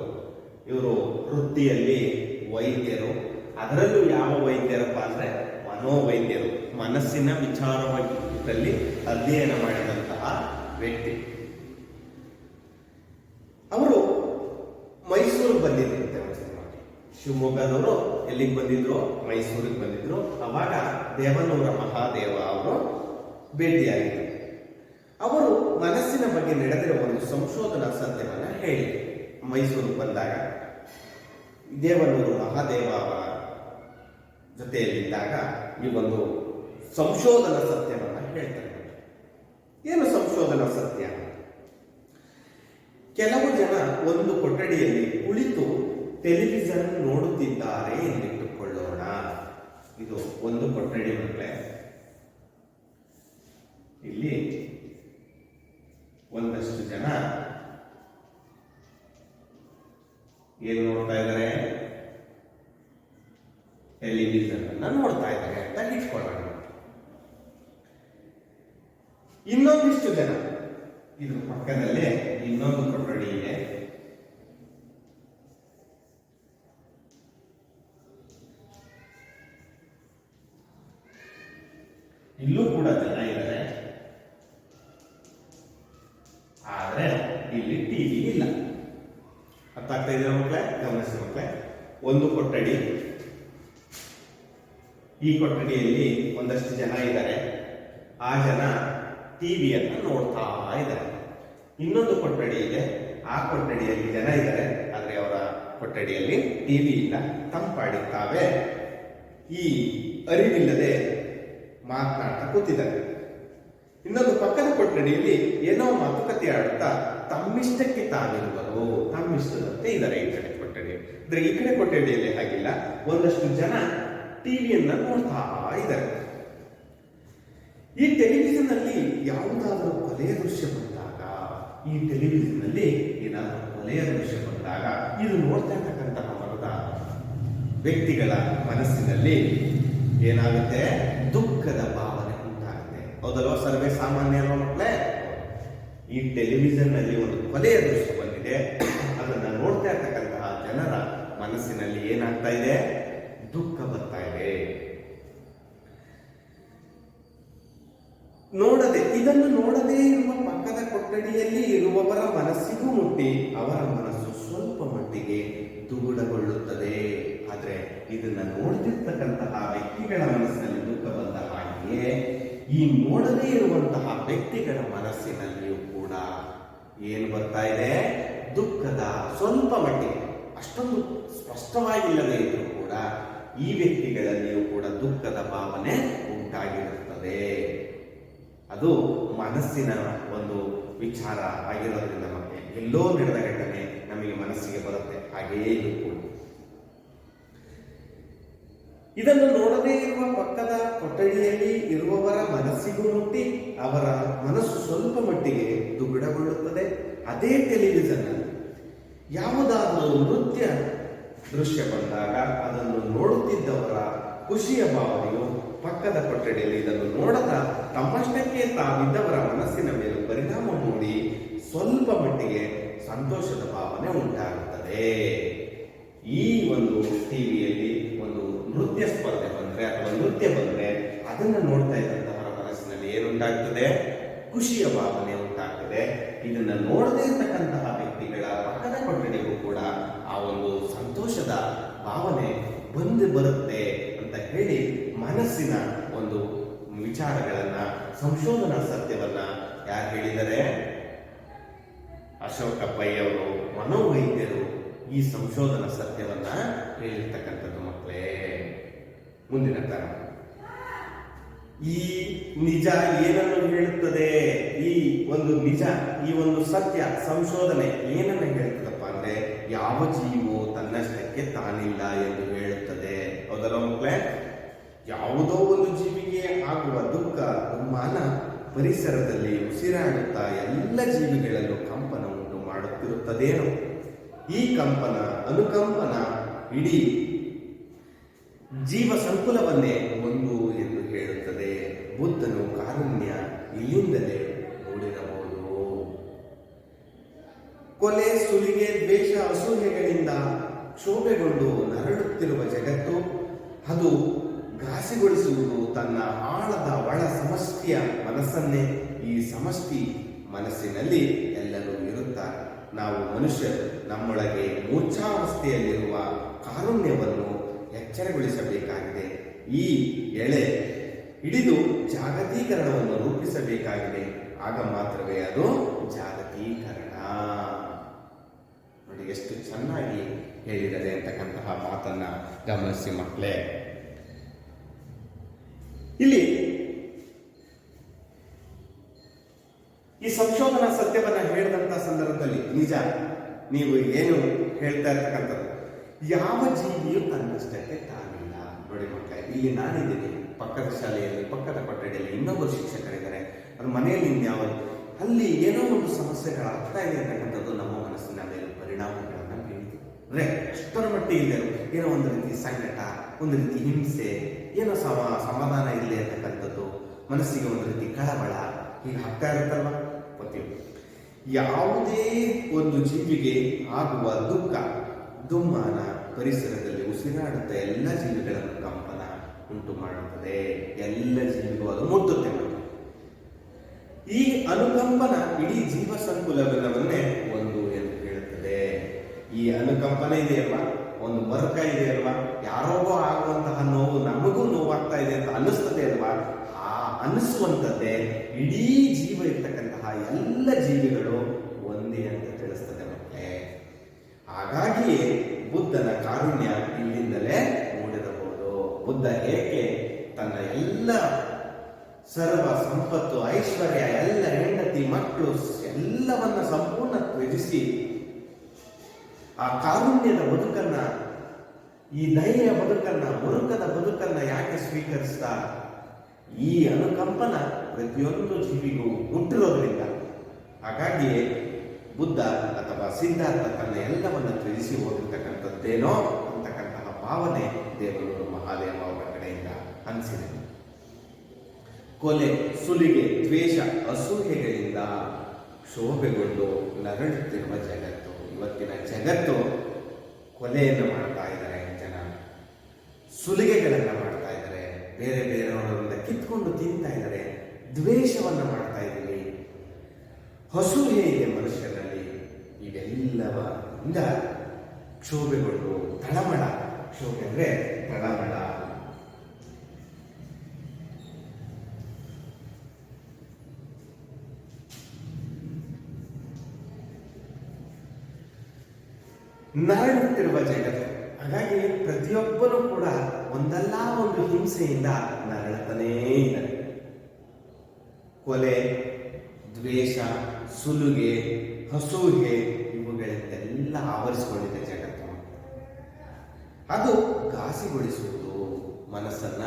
ಇವರು ವೃತ್ತಿಯಲ್ಲಿ ವೈದ್ಯರು. ಅದರಲ್ಲೂ ಯಾವ ವೈದ್ಯರಪ್ಪ ಅಂದ್ರೆ ಮನೋವೈದ್ಯರು, ಮನಸ್ಸಿನ ವಿಚಾರದಲ್ಲಿ ಅಧ್ಯಯನ ಮಾಡಿದಂತಹ ವ್ಯಕ್ತಿ. ಅವರು ಮೈಸೂರಿಗೆ ಬಂದಿದ್ದಂತೆ. ಶಿವಮೊಗ್ಗದವರು ಎಲ್ಲಿಗೆ ಬಂದಿದ್ರು? ಮೈಸೂರಿಗೆ ಬಂದಿದ್ರು. ಅವಾಗ ದೇವನೂರ ಮಹಾದೇವ ಅವರು ಭೇಟಿಯಾಗಿದ್ದರು. ಅವರು ಮನಸ್ಸಿನ ಬಗ್ಗೆ ನಡೆದಿರುವ ಒಂದು ಸಂಶೋಧನಾ ಸತ್ಯವನ್ನ ಹೇಳಿ ಮೈಸೂರಿಗೆ ಬಂದಾಗ ದೇವನೂರು ಮಹಾದೇವ ಅವರ ಜೊತೆಯಲ್ಲಿದ್ದಾಗ ಈ ಒಂದು ಸಂಶೋಧನಾ ಸತ್ಯವನ್ನ ಹೇಳ್ತಾರೆ. ಏನು ಸಂಶೋಧನಾ ಸತ್ಯ? ಕೆಲವು ಜನ ಒಂದು ಕೊಠಡಿಯಲ್ಲಿ ಕುಳಿತು ಟೆಲಿವಿಷನ್ ನೋಡುತ್ತಿದ್ದಾರೆ ಎಂದಿಟ್ಟುಕೊಳ್ಳೋಣ. ಇದು ಒಂದು ಕೊಠಡಿ ಮಕ್ಕಳೇ. ಇಲ್ಲಿ ಒಂದಷ್ಟು ಜನ ಏನು ನೋಡ್ತಾ ಇದ್ದಾರೆ? ಟೆಲಿವಿಷನ್ ಅನ್ನ ನೋಡ್ತಾ ಇದ್ದಾರೆ ಅಂತ ಇಟ್ಕೊಳ್ಳೋಣ. ಇನ್ನೊಂದಿಷ್ಟು ಜನ, ಇದ್ರ ಪಕ್ಕದಲ್ಲೇ ಇನ್ನೊಂದು ಕೊಠಡಿ ಇದೆ. ಇಲ್ಲೂ ಕೂಡ ಜನ ಇದ್ದಾರೆ, ಆದ್ರೆ ಇಲ್ಲಿ ಟಿವಿ ಇಲ್ಲ. ಅರ್ಥ ಆಗ್ತಾ ಇದೆಯಾ ಮಕ್ಕಳೇ? ಗಮನಿಸಿ ಮಕ್ಕಳೇ, ಒಂದು ಕೊಠಡಿ, ಈ ಕೊಠಡಿಯಲ್ಲಿ ಒಂದಷ್ಟು ಜನ ಇದ್ದಾರೆ. ಆ ಜನ ಟಿವಿಯನ್ನು ನೋಡ್ತಾ ಇದ್ದಾರೆ. ಇನ್ನೊಂದು ಕೊಠಡಿ ಇದೆ, ಆ ಕೊಠಡಿಯಲ್ಲಿ ಜನ ಇದ್ದಾರೆ, ಆದ್ರೆ ಅವರ ಕೊಠಡಿಯಲ್ಲಿ ಟಿವಿ ಇಲ್ಲ. ತಂಪಾಡಿದ್ದಾವೆ, ಈ ಅರಿವಿಲ್ಲದೆ ಮಾತನಾಡ್ತಾ ಕೂತಿದ್ದಾರೆ. ಇನ್ನೊಂದು ಪಕ್ಕದ ಕೊಠಡಿಯಲ್ಲಿ ಏನೋ ಮಾತುಕತೆ ಆಡುತ್ತಾ ತಮ್ಮಿಷ್ಟಕ್ಕೆ ತಾವಿರುವರು, ತಮ್ಮಿಷ್ಟದಂತೆ ಇದ್ದಾರೆ ಈ ಕಡೆ ಕೊಠಡಿ. ಅಂದ್ರೆ ಈ ಕಡೆ ಕೊಠಡಿಯಲ್ಲಿ ಹಾಗಿಲ್ಲ, ಒಂದಷ್ಟು ಜನ ಟಿವಿಯನ್ನ ನೋಡ್ತಾ ಇದ್ದಾರೆ. ಈ ಟೆಲಿವಿಷನ್ ಅಲ್ಲಿ ಯಾವುದಾದರೂ ಕೊಲೆಯ ದೃಶ್ಯ ಬಂದಾಗ, ಈ ಟೆಲಿವಿಷನ್ ಅಲ್ಲಿ ಏನಾದರೂ ಕೊಲೆಯ ದೃಶ್ಯ ಬಂದಾಗ ಇದು ನೋಡ್ತಾ ಇರ್ತಕ್ಕಂತಹ ಮರದ ವ್ಯಕ್ತಿಗಳ ಮನಸ್ಸಿನಲ್ಲಿ ಏನಾಗುತ್ತೆ? ದುಃಖದ ಭಾವನೆ ಉಂಟಾಗುತ್ತೆ. ಹೌದಲ್ವಾ? ಸರ್ವೇ ಸಾಮಾನ್ಯ ಅಲ್ವಾ ಮಕ್ಕಳೇ? ಈ ಟೆಲಿವಿಷನ್ ನಲ್ಲಿ ಒಂದು ಕೊಲೆಯ ದೃಶ್ಯ ಬಂದಿದೆ, ಅದನ್ನ ನೋಡ್ತಾ ಇರ್ತಕ್ಕಂತಹ ಜನರ ಮನಸ್ಸಿನಲ್ಲಿ ಏನಾಗ್ತಾ ಇದೆ? ದುಃಖ ಬರ್ತಾ ಇದೆ. ಇದನ್ನು ನೋಡದೇ ಇರುವ ಪಕ್ಕದ ಕೊಠಡಿಯಲ್ಲಿ ಇರುವವರ ಮನಸ್ಸಿಗೂ ಮುಟ್ಟಿ ಅವರ ಮನಸ್ಸು ಸ್ವಲ್ಪ ಮಟ್ಟಿಗೆ ದುಗುಡಗೊಳ್ಳುತ್ತದೆ. ಆದ್ರೆ ಇದನ್ನ ನೋಡ್ತಿರ್ತಕ್ಕಂತಹ ವ್ಯಕ್ತಿಗಳ ಮನಸ್ಸಿನಲ್ಲಿ ದುಃಖ ಬಂದ ಹಾಗೆಯೇ ಈ ನೋಡದೇ ಇರುವಂತಹ ವ್ಯಕ್ತಿಗಳ ಮನಸ್ಸಿನಲ್ಲಿಯೂ ಕೂಡ ಏನು ಬರ್ತಾ ಇದೆ? ದುಃಖದ ಸ್ವಲ್ಪ ಮಟ್ಟಿಗೆ, ಅಷ್ಟೊಂದು ಸ್ಪಷ್ಟವಾಗಿಲ್ಲದೆ ಇದ್ರೂ ಕೂಡ ಈ ವ್ಯಕ್ತಿಗಳಲ್ಲಿಯೂ ಕೂಡ ದುಃಖದ ಭಾವನೆ ಉಂಟಾಗಿರುತ್ತದೆ. ಅದು ಮನಸ್ಸಿನ ಒಂದು ವಿಚಾರ ಆಗಿರೋದ್ರಿಂದ ಮತ್ತೆ ಎಲ್ಲೋ ನಡೆದ ಘಟನೆ ನಮಗೆ ಮನಸ್ಸಿಗೆ ಬರುತ್ತೆ. ಹಾಗೆಯೇ ಇದು ಕೂಡ ಇದನ್ನು ನೋಡದೇ ಇರುವ ಪಕ್ಕದ ಕೊಠಡಿಯಲ್ಲಿ ಇರುವವರ ಮನಸ್ಸಿಗೂ ಮುಟ್ಟಿ ಅವರ ಮನಸ್ಸು ಸ್ವಲ್ಪ ಮಟ್ಟಿಗೆ ದುಗುಡಗೊಳ್ಳುತ್ತದೆ. ಅದೇ ಟೆಲಿವಿಷನ್ ಅಲ್ಲಿ ಯಾವುದಾದರೂ ನೃತ್ಯ ದೃಶ್ಯ ಬಂದಾಗ ಅದನ್ನು ನೋಡುತ್ತಿದ್ದವರ ಖುಷಿಯ ಭಾವನೆಯು ಪಕ್ಕದ ಕೊಠಡಿಯಲ್ಲಿ ಇದನ್ನು ನೋಡದ ತಮ್ಮಷ್ಟಕ್ಕೆ ತಾವಿದ್ದವರ ಮನಸ್ಸಿನ ಮೇಲೆ ಪರಿಣಾಮ ಮೂಡಿ ಸ್ವಲ್ಪ ಮಟ್ಟಿಗೆ ಸಂತೋಷದ ಭಾವನೆ ಉಂಟಾಗುತ್ತದೆ. ಈ ಒಂದು ಟಿವಿಯಲ್ಲಿ ಒಂದು ನೃತ್ಯ ಸ್ಪರ್ಧೆ ಬಂದ್ರೆ ಅಥವಾ ನೃತ್ಯ ಬಂದ್ರೆ ಅದನ್ನು ನೋಡ್ತಾ ಇದ್ದಂತವರ ಮನಸ್ಸಿನಲ್ಲಿ ಏನುಂಟಾಗ್ತದೆ? ಖುಷಿಯ ಭಾವನೆ ಉಂಟಾಗ್ತದೆ. ಇದನ್ನ ನೋಡದೇ ಇರ್ತಕ್ಕಂತಹ ವ್ಯಕ್ತಿಗಳ ಪಕ್ಕದ ಕೊಠಡಿಗೂ ಕೂಡ ಆ ಒಂದು ಸಂತೋಷದ ಭಾವನೆ ಬಂದು ಬರುತ್ತೆ ಅಂತ ಹೇಳಿ ಮನಸ್ಸಿನ ಒಂದು ವಿಚಾರಗಳನ್ನ, ಸಂಶೋಧನಾ ಸತ್ಯವನ್ನ ಯಾರು ಹೇಳಿದರೆ? ಅಶೋಕ ಪೈ ಅವರು, ಮನೋವೈದ್ಯರು ಈ ಸಂಶೋಧನಾ ಸತ್ಯವನ್ನ ಹೇಳಿರ್ತಕ್ಕಂಥದ್ದು ಮಕ್ಕಳೇ. ಮುಂದಿನ ತರ ಈ ನಿಜ ಏನನ್ನು ಹೇಳುತ್ತದೆ? ಈ ಒಂದು ನಿಜ, ಈ ಒಂದು ಸತ್ಯ ಸಂಶೋಧನೆ ಏನನ್ನ ಹೇಳ್ತದಪ್ಪ ಅಂದ್ರೆ ಯಾವ ಜೀವೋ ತನ್ನಷ್ಟಕ್ಕೆ ತಾನಿಲ್ಲ ಎಂದು ಹೇಳುತ್ತದೆ. ಹೌದಲ್ಲ ಮಕ್ಕಳೇ? ಯಾವುದೋ ಒಂದು ಜೀವಿಗೆ ಆಗುವ ದುಃಖ, ದುಮ್ಮಾನ ಪರಿಸರದಲ್ಲಿ ಉಸಿರಾಡುತ್ತಾ ಎಲ್ಲ ಜೀವಿಗಳಲ್ಲೂ ಕಂಪನ ಉಂಟು ಮಾಡುತ್ತಿರುತ್ತದೇನೋ. ಈ ಕಂಪನ, ಅನುಕಂಪನ ಇಡೀ ಜೀವ ಸಂಕುಲವನ್ನೇ ಒಂದು ಎಂದು ಹೇಳುತ್ತದೆ. ಬುದ್ಧನು ಕಾರುಣ್ಯ ಇಲ್ಲಿಂದಲೇ ನೋಡಿರಬಹುದು. ಕೊಲೆ, ಸುಲಿಗೆ, ದ್ವೇಷ, ಅಸೂಯೆಗಳಿಂದ ಕ್ಷೋಭೆಗೊಂಡು ನರಳುತ್ತಿರುವ ಜಗತ್ತು ಅದು ಘಾಸಿಗೊಳಿಸುವುದು ತನ್ನ ಆಳದ ಒಳ ಸಮಷ್ಟಿಯ ಮನಸ್ಸನ್ನೇ. ಈ ಸಮಷ್ಟಿ ಮನಸ್ಸಿನಲ್ಲಿ ಎಲ್ಲರೂ ಇರುತ್ತಾರೆ. ನಾವು ಮನುಷ್ಯರು ನಮ್ಮೊಳಗೆ ಮೂರ್ಛಾವಸ್ಥೆಯಲ್ಲಿರುವ ಕಾರುಣ್ಯವನ್ನು ಎಚ್ಚರಗೊಳಿಸಬೇಕಾಗಿದೆ. ಈ ಎಳೆ ಹಿಡಿದು ಜಾಗತೀಕರಣವನ್ನು ರೂಪಿಸಬೇಕಾಗಿದೆ. ಆಗ ಮಾತ್ರವೇ ಅದು ಜಾಗತೀಕರಣ. ನೋಡಿ ಎಷ್ಟು ಚೆನ್ನಾಗಿ ಹೇಳಿದರೆ ಅಂತಕ್ಕಂತಹ ಮಾತನ್ನ ಗಮನಿಸಿ ಮಕ್ಕಳೇ. ಇಲ್ಲಿ ಈ ಸಂಶೋಧನಾ ಸತ್ಯವನ್ನ ಹೇಳಿದಂತ ಸಂದರ್ಭದಲ್ಲಿ ನಿಜ ನೀವು ಏನು ಹೇಳ್ತಾ ಇರ್ತಕ್ಕಂಥದ್ದು, ಯಾವ ಜೀವಿಯು ತನ್ನಷ್ಟಕ್ಕೆ ತಾನಿಲ್ಲ. ನೋಡಿ ಮಕ್ಕಳೇ, ಇಲ್ಲಿ ನಾನಿದ್ದೀನಿ, ಪಕ್ಕದ ಶಾಲೆಯಲ್ಲಿ, ಪಕ್ಕದ ಕೊಠಡಿಯಲ್ಲಿ ಇನ್ನೊಬ್ಬರು ಶಿಕ್ಷಕರಿದ್ದಾರೆ, ಅದು ಮನೆಯಲ್ಲಿ ಇನ್ಯಾವ, ಅಲ್ಲಿ ಏನೋ ಒಂದು ಸಮಸ್ಯೆಗಳಾಗ್ತಾ ಇದೆ ಅಂತಕ್ಕಂಥದ್ದು ನಮ್ಮ ಮನಸ್ಸಿನ ಮೇಲೆ ಪರಿಣಾಮಗಳನ್ನು ಬೀರಿದೆ. ಅಂದ್ರೆ ಅಷ್ಟರ ಮಟ್ಟಿಗೆ ಏನೋ ಒಂದು ರೀತಿ ಸಂಕಟ, ಒಂದು ರೀತಿ ಹಿಂಸೆ, ಏನೋ ಸಮಾಧಾನ ಇಲ್ಲ ಅಂತಕ್ಕಂಥದ್ದು, ಮನಸ್ಸಿಗೆ ಒಂದು ರೀತಿ ಕಳವಳ ಹೀಗೆ ಆಗ್ತಾ ಇರುತ್ತಲ್ವ. ಪ್ರತಿಯೊಬ್ಬರು ಯಾವುದೇ ಒಂದು ಜೀವಿಗೆ ಆಗುವ ದುಃಖ, ದುಮ್ಮಾನ ಪರಿಸರದಲ್ಲಿ ಉಸಿರಾಡುತ್ತಾ ಎಲ್ಲ ಜೀವಿಗಳನ್ನು ಕಂಪನ ಉಂಟು ಮಾಡುತ್ತದೆ. ಎಲ್ಲ ಜೀವಿಗೂ ಅದು ಮುಟ್ಟುತ್ತೆ. ಈ ಅನುಕಂಪನ ಇಡೀ ಜೀವ ಸಂಕುಲವನ್ನೇ ಒಂದು ಎಂದು ಹೇಳುತ್ತದೆ. ಈ ಅನುಕಂಪನ ಇದೆಯಲ್ವಾ, ಒಂದು ಮರುಕ ಇದೆಯಲ್ವಾ, ಯಾರಿಗೋ ಆಗುವಂತಹ ನೋವು ನಮಗೂ ನೋವಾಗ್ತಾ ಇದೆ ಅಂತ ಅನ್ನಿಸ್ತದೆ ಅಲ್ವಾ, ಆ ಅನ್ನಿಸುವಂಥದ್ದೇ ಇಡೀ ಜೀವ ಇರ್ತಕ್ಕಂತಹ ಎಲ್ಲ ಜೀವಿಗಳು ಒಂದೇ ಅಂತ ತಿಳಿಸ್ತದೆ ಮತ್ತೆ. ಹಾಗಾಗಿಯೇ ಬುದ್ಧನ ಕಾರುಣ್ಯ ಇಲ್ಲಿಂದಲೇ ಮೂಡಿರಬಹುದು. ಬುದ್ಧ ಏಕೆ ತನ್ನ ಎಲ್ಲ ಸರ್ವ ಸಂಪತ್ತು, ಐಶ್ವರ್ಯ, ಎಲ್ಲ ಹೆಂಡತಿ, ಮಕ್ಕಳು ಎಲ್ಲವನ್ನ ಸಂಪೂರ್ಣ ತ್ಯಜಿಸಿ ಆ ಕಾರುಣ್ಯದ ಬದುಕನ್ನ, ಈ ದಯೆಯ ಬದುಕನ್ನ, ಮುರುಕದ ಬದುಕನ್ನ ಯಾಕೆ ಸ್ವೀಕರಿಸ್ತಾ, ಈ ಅನುಕಂಪನ ಪ್ರತಿಯೊಂದು ಜೀವಿಗೂ ಮುಟ್ಟಿರೋದ್ರಿಂದ. ಹಾಗಾಗಿಯೇ ಬುದ್ಧ ಅಥವಾ ಸಿದ್ಧಾರ್ಥ ತನ್ನ ಎಲ್ಲವನ್ನು ತ್ಯಜಿಸಿ ಹೋಗಿರ್ತಕ್ಕಂಥದ್ದೇನೋ ಅಂತಕ್ಕಂತಹ ಭಾವನೆ ದೇವರು ಮಹಾದೇವ ಅವರ ಕಡೆಯಿಂದ ಅನಿಸಿದೆ. ಕೊಲೆ, ಸುಲಿಗೆ, ದ್ವೇಷ, ಅಸೂಯೆಗಳಿಂದ ಕ್ಷೋಭೆಗೊಂಡು ನರಳುತ್ತಿರುವ ಜಗತ್ತು. ಇವತ್ತಿನ ಜಗತ್ತು ಕೊಲೆಯನ್ನು ಮಾಡ್ತಾ ಇದ್ದಾರೆ ಜನ, ಸುಲಿಗೆಗಳನ್ನು ಮಾಡ್ತಾ ಇದ್ದಾರೆ, ಬೇರೆ ಬೇರೆಯವರಿಂದ ಕಿತ್ಕೊಂಡು ತಿಂತಾ ಇದ್ದಾರೆ, ದ್ವೇಷವನ್ನು ಮಾಡ್ತಾ ಇದ್ದೀವಿ, ಅಸೂಯೆ ಇದೆ ಮನುಷ್ಯರಲ್ಲಿ. ಇವೆಲ್ಲವರಿಂದ ಕ್ಷೋಭೆಗೊಂಡು ತಳಮಳ, ಕ್ಷೋಭೆ ಅಂದ್ರೆ ತಳಮಳ, ನರಳುತ್ತಿರುವ ಜಗತ್ತು. ಹಾಗಾಗಿ ಪ್ರತಿಯೊಬ್ಬರೂ ಕೂಡ ಒಂದಲ್ಲ ಒಂದು ಹಿಂಸೆಯಿಂದ ನರಳುತ್ತಾನೇ ಇದ್ದಾರೆ. ಕೊಲೆ, ದ್ವೇಷ, ಸುಲುಗೆ, ಅಸೂಯೆ ಇವುಗಳಿಂದೆಲ್ಲ ಆವರಿಸಿಕೊಂಡಿದೆ ಜಗತ್ತು. ಅದು ಘಾಸಿಗೊಳಿಸುವುದು ಮನಸ್ಸನ್ನ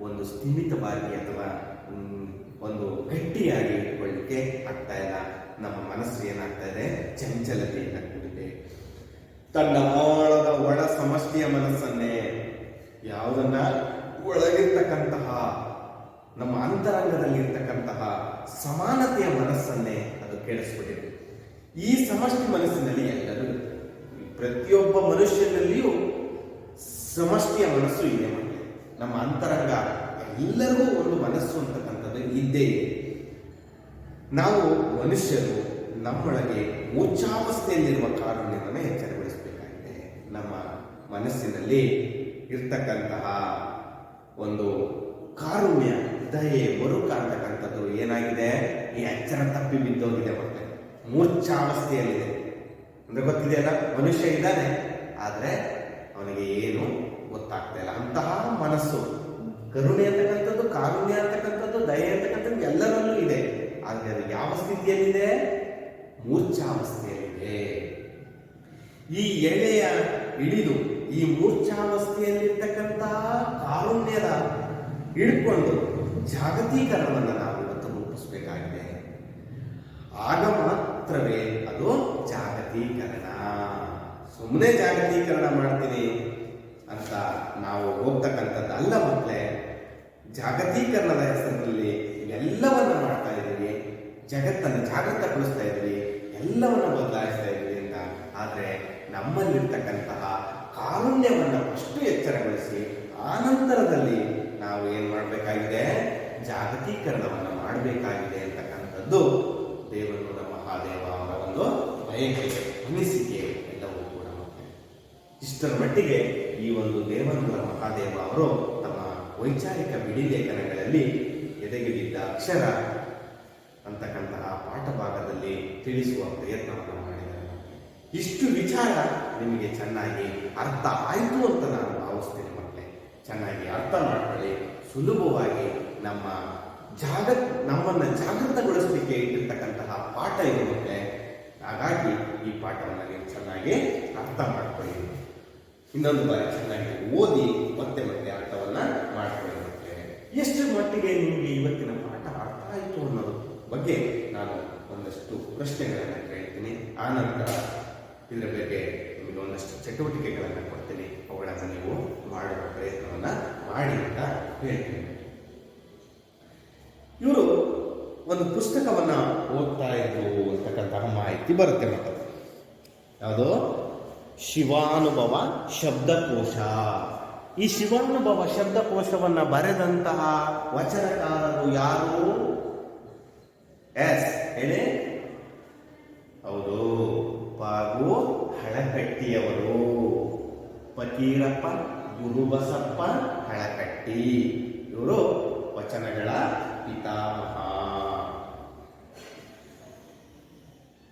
ಒಂದು ಸ್ಥಿಮಿತವಾಗಿ ಅಥವಾ ಒಂದು ಗಟ್ಟಿಯಾಗಿ ಇಟ್ಕೊಳ್ಳಿಕ್ಕೆ ಆಗ್ತಾ ಇಲ್ಲ. ನಮ್ಮ ಮನಸ್ಸು ಏನಾಗ್ತಾ ಇದೆ, ಚಂಚಲತೆಯಿಂದ ಕೂಡಿದೆ. ತನ್ನ ಆಳದ ಒಳ ಸಮಷ್ಟಿಯ ಮನಸ್ಸನ್ನೇ, ಯಾವುದನ್ನ ಒಳಗಿರ್ತಕ್ಕಂತಹ ನಮ್ಮ ಅಂತರಂಗದಲ್ಲಿ ಇರ್ತಕ್ಕಂತಹ ಸಮಾನತೆಯ ಮನಸ್ಸನ್ನೇ ಅದು ಕೆಡಿಸ್ಬಿಟ್ಟಿದೆ. ಈ ಸಮಷ್ಟಿ ಮನಸ್ಸಿನಲ್ಲಿ ಎಲ್ಲರೂ, ಪ್ರತಿಯೊಬ್ಬ ಮನುಷ್ಯನಲ್ಲಿಯೂ ಸಮಷ್ಟಿಯ ಮನಸ್ಸು ಇದೆ. ನಮ್ಮ ಅಂತರಂಗ ಎಲ್ಲರಿಗೂ ಒಂದು ಮನಸ್ಸು ಅಂತಕ್ಕಂಥದ್ದು ಇದ್ದೇ ಇದೆ. ನಾವು ಮನುಷ್ಯರು ನಮ್ಮೊಳಗೆ ಮೂರ್ಛಾವಸ್ಥೆಯಲ್ಲಿರುವ ಕಾರುಣ್ಯವನ್ನು ಎಚ್ಚರಗೊಳಿಸಬೇಕಾಗಿದೆ. ನಮ್ಮ ಮನಸ್ಸಿನಲ್ಲಿ ಇರ್ತಕ್ಕಂತಹ ಒಂದು ಕಾರುಣ್ಯ, ದಯೆ, ಮರುಕ ಅಂತಕ್ಕಂಥದ್ದು ಏನಾಗಿದೆ, ಈ ಎಚ್ಚರ ತಪ್ಪಿ ಬಿದ್ದೋಗಿದೆ. ಮತ್ತೆ ಮೂರ್ಛಾವಸ್ಥೆಯಲ್ಲಿದೆ. ಅಂದ್ರೆ ಗೊತ್ತಿದೆಯಲ್ಲ, ಮನುಷ್ಯ ಇದ್ದಾನೆ ಆದ್ರೆ ಅವನಿಗೆ ಏನು ಗೊತ್ತಾಗ್ತಾ ಇಲ್ಲ. ಅಂತಹ ಮನಸ್ಸು, ಕರುಣೆ ಅಂತಕ್ಕಂಥದ್ದು, ಕಾರುಣ್ಯ ಅಂತಕ್ಕಂಥದ್ದು, ದಯೆ ಅಂತಕ್ಕಂಥದ್ದು ಎಲ್ಲರಲ್ಲೂ ಇದೆ. ಆದ್ರೆ ಅದು ಯಾವ ಸ್ಥಿತಿಯಲ್ಲಿದೆ, ಮೂರ್ಛಾವಸ್ಥೆಯಲ್ಲಿದೆ. ಈ ಎಳೆಯ ಇಳಿದು ಈ ಮೂರ್ಛಾವಸ್ಥೆಯಲ್ಲಿರ್ತಕ್ಕಂತಹ ಕಾರುಣ್ಯದ ಹಿಡ್ಕೊಂಡು ಜಾಗತೀಕರಣವನ್ನು ನಾವು ಇವತ್ತು ರೂಪಿಸಬೇಕಾಗಿದೆ. ಆಗ ಮಾತ್ರವೇ ಅದು ಜಾಗತೀಕರಣ. ಸುಮ್ಮನೆ ಜಾಗತೀಕರಣ ಮಾಡ್ತೀನಿ ಅಂತ ನಾವು ಹೋಗ್ತಕ್ಕಂಥದ್ದು ಅಲ್ಲ ಮಕ್ಕಳೇ. ಜಾಗತೀಕರಣದ ಹೆಸರಿನಲ್ಲಿ ಎಲ್ಲವನ್ನ ಮಾಡ್ತಾ ಇದ್ದೀವಿ, ಜಗತ್ತನ್ನು ಜಾಗೃತಗೊಳಿಸ್ತಾ ಇದ್ದೀವಿ, ಎಲ್ಲವನ್ನು ಬದಲಾಯಿಸ್ತಾ ಇದ್ದೀವಿ ಅಂತ. ಆದರೆ ನಮ್ಮಲ್ಲಿರ್ತಕ್ಕಂತಹ ಕಾರುಣ್ಯವನ್ನು ಅಷ್ಟು ಎಚ್ಚರಗೊಳಿಸಿ ಆನಂತರದಲ್ಲಿ ನಾವು ಏನು ಮಾಡಬೇಕಾಗಿದೆ, ಜಾಗತೀಕರಣವನ್ನು ಮಾಡಬೇಕಾಗಿದೆ ಅಂತಕ್ಕಂಥದ್ದು ದೇವರು ಮಹಾದೇವ ಅವರ ಒಂದು ಬಯಕೆ, ಅನಿಸಿಕೆ ಎಲ್ಲವೂ ಕೂಡ. ಇಷ್ಟರ ಮಟ್ಟಿಗೆ ಈ ಒಂದು ದೇವನೂರ ಮಹಾದೇವ ಅವರು ತಮ್ಮ ವೈಚಾರಿಕ ಬಿಡಿಲೇಖನಗಳಲ್ಲಿ ಎದೆಗೆ ಬಿದ್ದ ಅಕ್ಷರ ಅಂತಕ್ಕಂತಹ ಪಾಠ ಭಾಗದಲ್ಲಿ ತಿಳಿಸುವ ಪ್ರಯತ್ನವನ್ನು ಮಾಡಿದ್ದಾರೆ. ಇಷ್ಟು ವಿಚಾರ ನಿಮಗೆ ಚೆನ್ನಾಗಿ ಅರ್ಥ ಆಯಿತು ಅಂತ ನಾನು ಭಾವಿಸ್ತೇನೆ ಮಕ್ಕಳೇ. ಚೆನ್ನಾಗಿ ಅರ್ಥ ಮಾಡ್ಕೊಳ್ಳಿ, ಸುಲಭವಾಗಿ ನಮ್ಮ ಜಾಗ ನಮ್ಮನ್ನ ಜಾಗೃತಗೊಳಿಸಲಿಕ್ಕೆ ಇಟ್ಟಿರ್ತಕ್ಕಂತಹ ಪಾಠ ಇದು ಮತ್ತೆ. ಹಾಗಾಗಿ ಈ ಪಾಠವನ್ನು ನೀವು ಚೆನ್ನಾಗಿ ಅರ್ಥ ಮಾಡ್ಕೊಳ್ಳಿ. ಇನ್ನೊಂದು ಬಾರಿ ಚೆನ್ನಾಗಿ ಓದಿ ಮತ್ತೆ ಮತ್ತೆ ಅರ್ಥವನ್ನ ಮಾಡ್ಕೊಳ್ಳಿ. ಮತ್ತೆ ಎಷ್ಟು ಮಟ್ಟಿಗೆ ನಿಮಗೆ ಇವತ್ತಿನ ಪಾಠ ಅರ್ಥ ಆಯಿತು ಅನ್ನೋದ್ರ ಬಗ್ಗೆ ನಾನು ಒಂದಷ್ಟು ಪ್ರಶ್ನೆಗಳನ್ನು ಕೇಳ್ತೀನಿ. ಆ ನಂತರ ಇದರ ಬಗ್ಗೆ ನಿಮಗೆ ಒಂದಷ್ಟು ಚಟುವಟಿಕೆಗಳನ್ನು ಕೊಡ್ತೀನಿ. ಅವುಗಳನ್ನು ನೀವು ಮಾಡುವ ಪ್ರಯತ್ನವನ್ನ ಮಾಡಿ ಅಂತ ಹೇಳ್ತೀನಿ. ಇವರು ಒಂದು ಪುಸ್ತಕವನ್ನ ಓದ್ತಾ ಇದ್ರು ಅಂತಕ್ಕಂತಹ ಮಾಹಿತಿ ಬರುತ್ತೆ. ಮತ್ತೆ ಯಾವುದು? ಶಿವಾನುಭವ ಶಬ್ದಕೋಶ. ಈ ಶಿವಾನುಭವ ಶಬ್ದಕೋಶವನ್ನ ಬರೆದಂತಹ ವಚನಕಾರರು ಯಾರು? ಎಸ್ ಹೇಳಿ. ಹೌದು, ಪಾಗು ಹಳಕಟ್ಟಿಯವರು. ಫಕೀರಪ್ಪ ಗುರುಬಸಪ್ಪ ಹಳಕಟ್ಟಿ. ಇವರು ವಚನಗಳ ಪಿತಾಮಹ.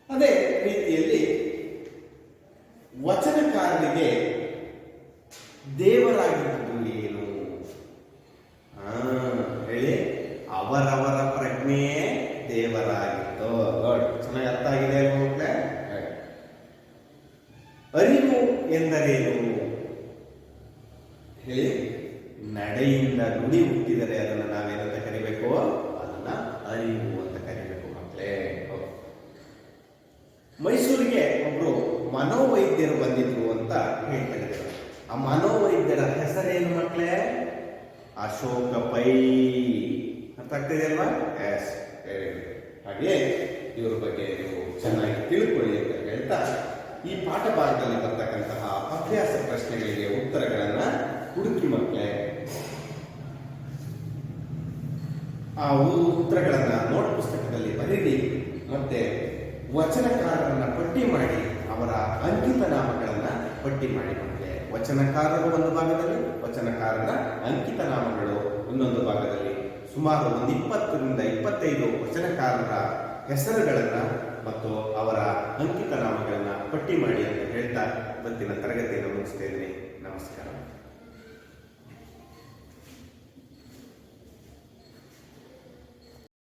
ಅದೇ ರೀತಿಯಲ್ಲಿ ವಚನಕಾರರಿಗೆ ದೇವರಾಗಿರುವುದು ಏನು? ಹೇಳಿ. ಅವರವರ ಪ್ರಜ್ಞೆಯೇ ದೇವರಾಗಿತ್ತು. ಚೆನ್ನಾಗಿ ಅರ್ಥ ಆಗಿದೆ ಮಕ್ಕಳೇ. ಅರಿವು ಎಂದರೇನು ಹೇಳಿ. ನಡೆಯಿಂದ ನುಡಿ ಹುಟ್ಟಿದರೆ ಅದನ್ನು ನಾವೇನಂತ ಕರಿಬೇಕು? ಅದನ್ನ ಅರಿವು ಅಂತ ಕರಿಬೇಕು ಮಕ್ಕಳೇ. ಮೈಸೂರಿಗೆ ಒಬ್ರು ಮನೋವೈದ್ಯರು ಬಂದಿದ್ರು ಅಂತ ಹೇಳ್ತಾ ಇದ್ದಾರೆ. ಆ ಮನೋವೈದ್ಯರ ಹೆಸರೇನು ಮಕ್ಕಳೇ? ಅಶೋಕ ಪೈ. ಅರ್ಥ ಆಗ್ತಿದೆ ಅಲ್ವಾ? ಎಸ್, ಹಾಗೆ ಇವ್ರ ಬಗ್ಗೆ ನೀವು ಚೆನ್ನಾಗಿ ತಿಳ್ಕೊಳ್ಳಿ ಅಂತ ಹೇಳ್ತಾ ಈ ಪಾಠ ಭಾಗದಲ್ಲಿ ಬರ್ತಕ್ಕಂತಹ ಅಭ್ಯಾಸ ಪ್ರಶ್ನೆಗಳಿಗೆ ಉತ್ತರಗಳನ್ನ ಹುಡುಕಿ ಮಕ್ಕಳೇ. ಆ ಉತ್ತರಗಳನ್ನ ನೋಟ್ ಪುಸ್ತಕದಲ್ಲಿ ಬರೀರಿ. ಮತ್ತೆ ವಚನಕಾರರನ್ನ ಪಟ್ಟಿ ಮಾಡಿ ಅವರ ಅಂಕಿತ ನಾಮಗಳನ್ನ ಪಟ್ಟಿ ಮಾಡಿ ಮಕ್ಕಳೇ. ವಚನಕಾರರು ಒಂದು ಭಾಗದಲ್ಲಿ, ವಚನಕಾರರ ಅಂಕಿತ ನಾಮಗಳು ಇನ್ನೊಂದು ಭಾಗದಲ್ಲಿ. ಸುಮಾರು ಒಂದು 20 ರಿಂದ 25 ವಚನಕಾರರ ಹೆಸರುಗಳನ್ನ ಮತ್ತು ಅವರ ಅಂಕಿತ ನಾಮಗಳನ್ನ ಪಟ್ಟಿ ಮಾಡಿ ಅಂತ ಹೇಳ್ತಾ ಇವತ್ತಿನ ತರಗತಿಯನ್ನು ಮುಗಿಸ್ತಾ ಇದ್ದೀನಿ. ನಮಸ್ಕಾರ.